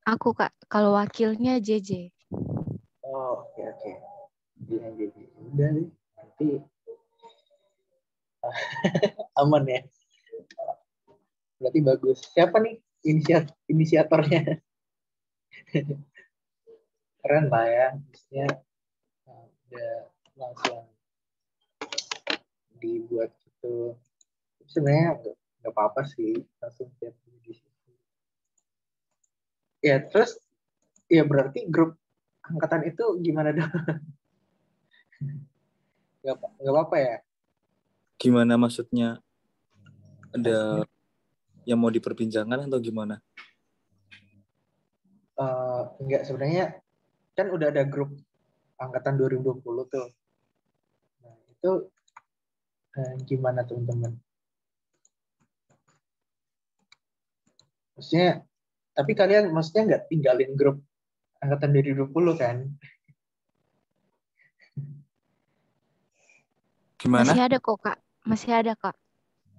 aku Kak, kalau wakilnya JJ. Oh, oke. Jadi udah nih, nanti aman ya. Berarti bagus. Siapa nih inisiatornya? Keren lah ya, maksudnya udah langsung dibuat gitu. Sebenarnya nggak apa-apa sih, langsung tiap di situ. Ya terus, ya berarti grup angkatan itu gimana dong? Nggak apa-apa ya? Gimana maksudnya? Ada yang mau diperbincangkan atau gimana? Enggak, sebenarnya kan udah ada grup angkatan 2020 tuh. Nah, itu gimana teman-teman? Maksudnya, tapi kalian maksudnya nggak tinggalin grup angkatan 2020 kan? Gimana? Masih ada kok Kak, masih ada Kak.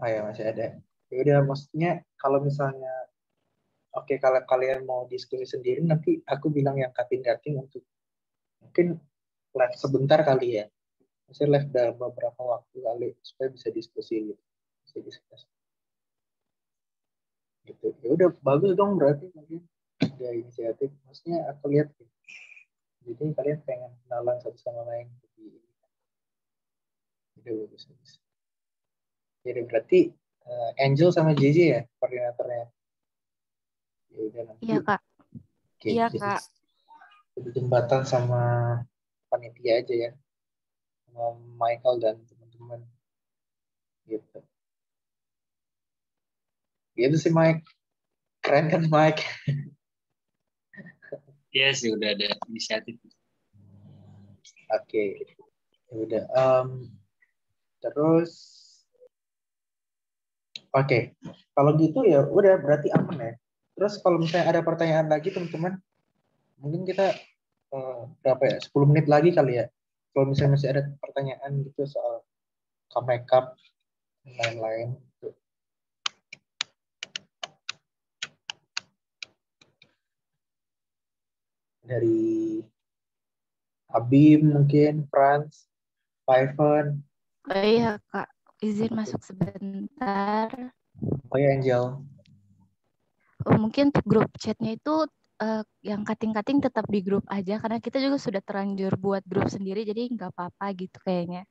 Oh ya, masih ada. Ya udah, maksudnya kalau misalnya oke, kalau kalian mau diskusi sendiri, nanti aku bilang yang cutting untuk mungkin live sebentar kali ya. Saya live dalam beberapa waktu kali supaya bisa diskusi gitu. Bisa diskusi. Gitu. Ya udah bagus dong berarti mungkin ada inisiatif. Maksudnya aku lihat gitu. Jadi kalian pengen kenalan satu sama lain. Udah bagus. Jadi berarti Angel sama JJ ya koordinatornya. Ya udah nanti. Iya Kak. Okay, iya Kak. Jembatan sama panitia aja ya, sama Michael dan teman-teman gitu. Gitu sih Mike, keren kan Mike? Iya sih udah ada inisiatif. Oke, ya udah. Terus, oke. Kalau gitu ya udah berarti aman ya. Terus kalau misalnya ada pertanyaan lagi teman-teman, mungkin kita berapa ya? 10 menit lagi kali ya. Kalau misalnya masih ada pertanyaan gitu soal makeup dan lain-lain. Gitu. Dari Abim mungkin, Franz, Ivan. Oh iya Kak, izin masuk sebentar. Oh ya Angel. Oh, mungkin grup chatnya itu yang cutting-cutting tetap di grup aja karena kita juga sudah terlanjur buat grup sendiri jadi nggak apa-apa gitu kayaknya.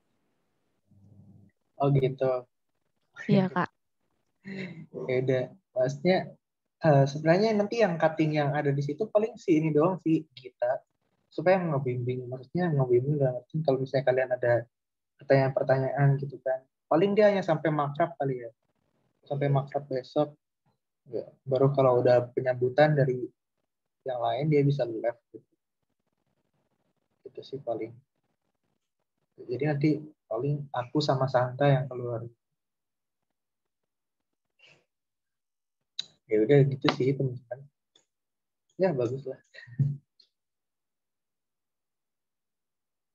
Oh gitu. Iya Kak. Ya udah, maksudnya sebenarnya nanti yang cutting yang ada di situ paling sih ini doang sih kita, supaya ngebimbing, maksudnya ngebimbing dalam arti kalau misalnya kalian ada pertanyaan-pertanyaan gitu kan, paling dia hanya sampai makrab kali ya, sampai makrab besok ya. Baru kalau udah penyambutan dari yang lain dia bisa live gitu. Itu sih paling. Jadi nanti paling aku sama Santa yang keluar. Ya udah gitu sih teman-teman. Ya bagus lah.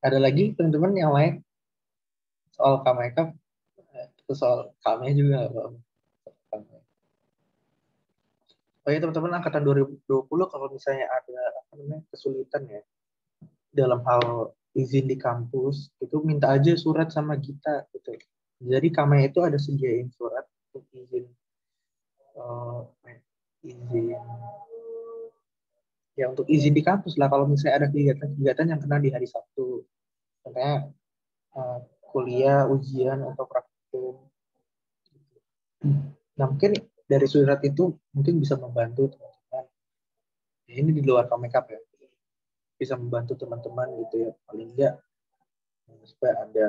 Ada lagi teman-teman yang lain soal K-Makeup? Soal kami juga nggak apa-apa. Oh ya teman-teman, angkatan 2020 kalau misalnya ada apa namanya kesulitan ya dalam hal izin di kampus, itu minta aja surat sama kita gitu. Jadi kami itu ada sediain surat untuk izin izin ya untuk izin di kampus lah kalau misalnya ada kegiatan-kegiatan yang kena di hari Sabtu. Contohnya kuliah, ujian atau praktikum. Nah mungkin dari surat itu mungkin bisa membantu teman-teman. Ini di luar K-Makeup ya, bisa membantu teman-teman gitu ya, paling enggak supaya ada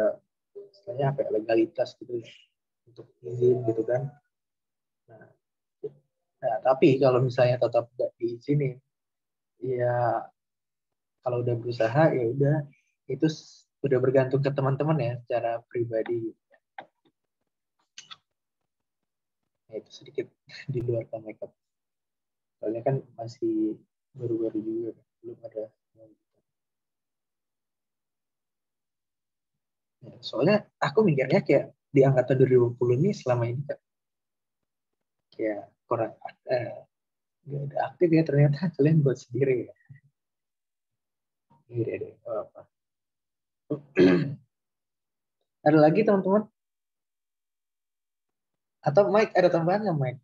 istilahnya apa ya, legalitas gitu untuk izin gitu kan. Nah tapi kalau misalnya tetap nggak diizinin, ya kalau udah berusaha ya udah, itu udah bergantung ke teman-teman ya secara pribadi. Nah, itu sedikit di luar K-Makeup. Soalnya kan masih baru-baru juga, belum ada. Ya, soalnya aku mikirnya kayak di angkatan 2020 ini selama ini kan kayak kurang nggak ada aktif ya, ternyata kalian buat sendiri ya. Iya deh, apa. Ada lagi teman-teman? Atau Mike, ada tambahan nggak Mike?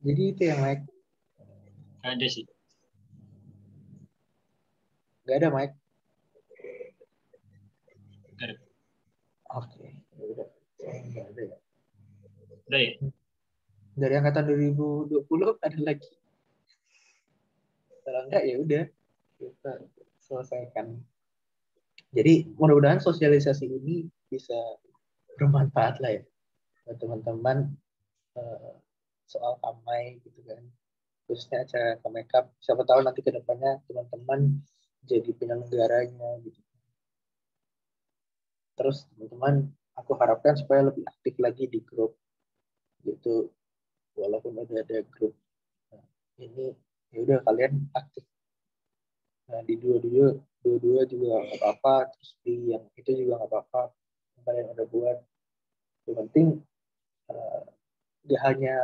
Jadi itu yang Mike. Ada sih. Nggak ada Mike? Ada. Oke, udah. Nggak ada ya. Udah ya? Dari angkatan 2020 ada lagi. Kalau enggak ya udah kita selesaikan. Jadi mudah-mudahan sosialisasi ini bisa bermanfaat lah ya buat teman-teman soal Kamai gitu kan. Khususnya acara K-Makeup. Siapa tahu nanti ke depannya teman-teman jadi penyelenggaranya gitu. Terus teman-teman aku harapkan supaya lebih aktif lagi di grup gitu. Walaupun udah ada grup ini, ya udah kalian aktif. Nah, di dua-dua juga nggak apa-apa, terus di yang itu juga nggak apa-apa, kalian udah buat. Yang penting dia hanya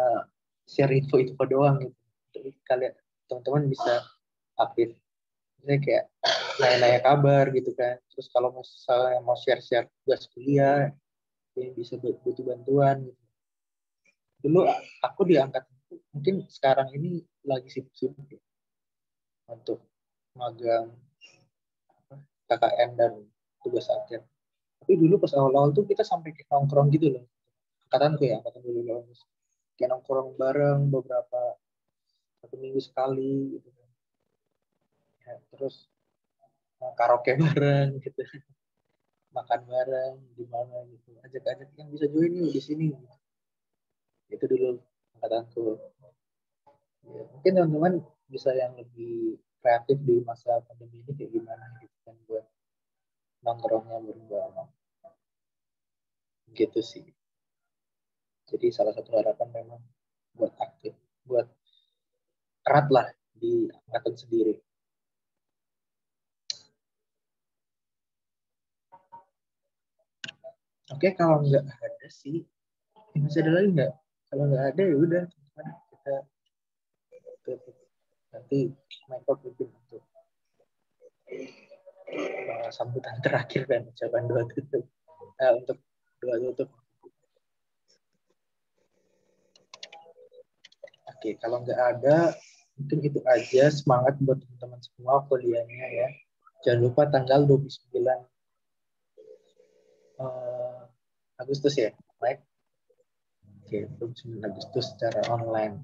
share info doang gitu. Jadi kalian teman-teman bisa aktif. Misalnya kayak nanya-nanya kabar gitu kan. Terus kalau misalnya mau share-share tugas kuliah, ya bisa butuh bantuan gitu. Dulu aku diangkat, mungkin sekarang ini lagi sibuk-sibuk ya, untuk magang KKN dan tugas akhir. Tapi dulu pas awal-awal tuh kita sampai nongkrong gitu loh. Angkatan dulu kayak nongkrong bareng beberapa, 1 minggu sekali gitu. Ya, terus karaoke bareng gitu, makan bareng di mana gitu, ajak-ajak yang bisa join yuk di sini gitu. Itu dulu angkatanku ya, mungkin teman-teman bisa yang lebih kreatif di masa pandemi ini kayak gimana gitu kan, buat nongkrongnya bareng-bareng gitu sih. Jadi salah satu harapan memang buat aktif, buat erat lah di angkatan sendiri. Oke, kalau nggak ada sih, masih ada lagi nggak? Kalau nggak ada ya udah, kita tutup. Nanti Michael pimpin untuk sambutan terakhir dan ucapan doa tutup. Untuk doa tutup. Oke, kalau nggak ada, mungkin itu aja. Semangat buat teman-teman semua kuliahnya ya. Jangan lupa tanggal 29 Agustus ya, Mike? Oke, 29 Agustus secara online.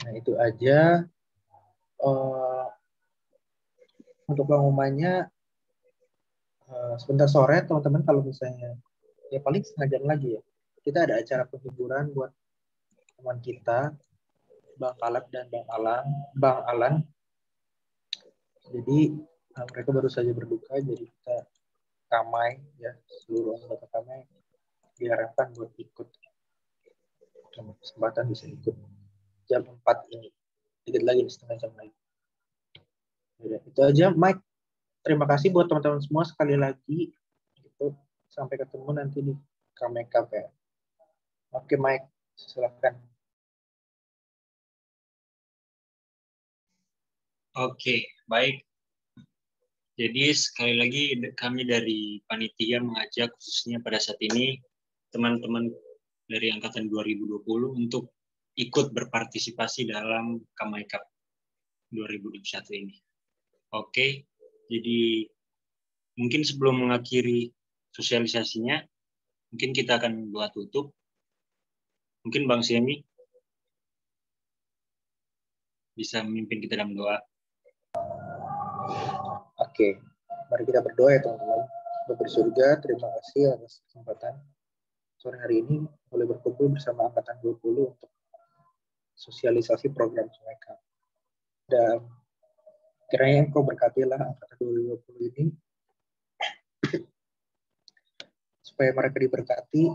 Nah, itu aja. Untuk pengumumannya, sebentar sore, teman-teman, kalau misalnya, ya paling setengah jam lagi ya. Kita ada acara penghiburan buat teman kita, Bang Kaleb dan Bang Alan. Jadi mereka baru saja berduka, jadi kita Kamai ya, seluruh anggota Kamai diharapkan buat ikut. Kesempatan bisa ikut jam 4 ini. Dikit lagi, setengah jam lagi. Udah, itu aja, Mike. Terima kasih buat teman-teman semua sekali lagi. Gitu. Sampai ketemu nanti di Kamai Cup ya. Oke, Mike, silakan. Oke, baik. Jadi sekali lagi kami dari panitia mengajak khususnya pada saat ini teman-teman dari angkatan 2020 untuk ikut berpartisipasi dalam Kamai Cup 2021 ini. Oke, jadi mungkin sebelum mengakhiri sosialisasinya, mungkin kita akan doa tutup. Mungkin Bang Semi bisa memimpin kita dalam doa. Oke, mari kita berdoa ya teman-teman. Bapa di surga, terima kasih atas kesempatan sore hari ini boleh berkumpul bersama Angkatan 20 untuk sosialisasi program mereka. Dan kiranya Engkau berkatilah Angkatan 2020 ini supaya mereka diberkati,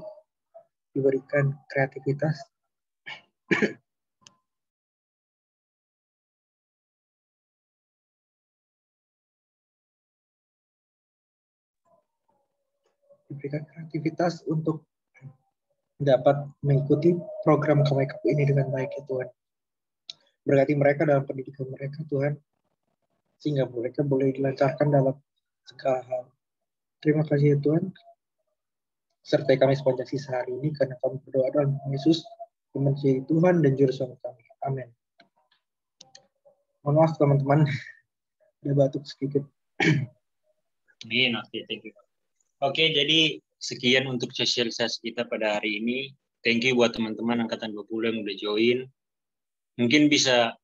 diberikan kreativitas, untuk dapat mengikuti program Kamai Cup ini dengan baik ya Tuhan. Berkati mereka dalam pendidikan mereka Tuhan, sehingga mereka boleh dilancarkan dalam segala hal. Terima kasih ya Tuhan. Sertai kami sepanjang sisa hari ini karena kami berdoa dalam Yesus yang menjadi Tuhan dan Juru Selamat kami. Amin. Mohon maaf teman-teman, ada batuk sedikit. Amin. Oke, thank you. Oke, jadi sekian untuk sosialisasi kita pada hari ini. Thank you buat teman-teman Angkatan 20 yang udah join. Mungkin bisa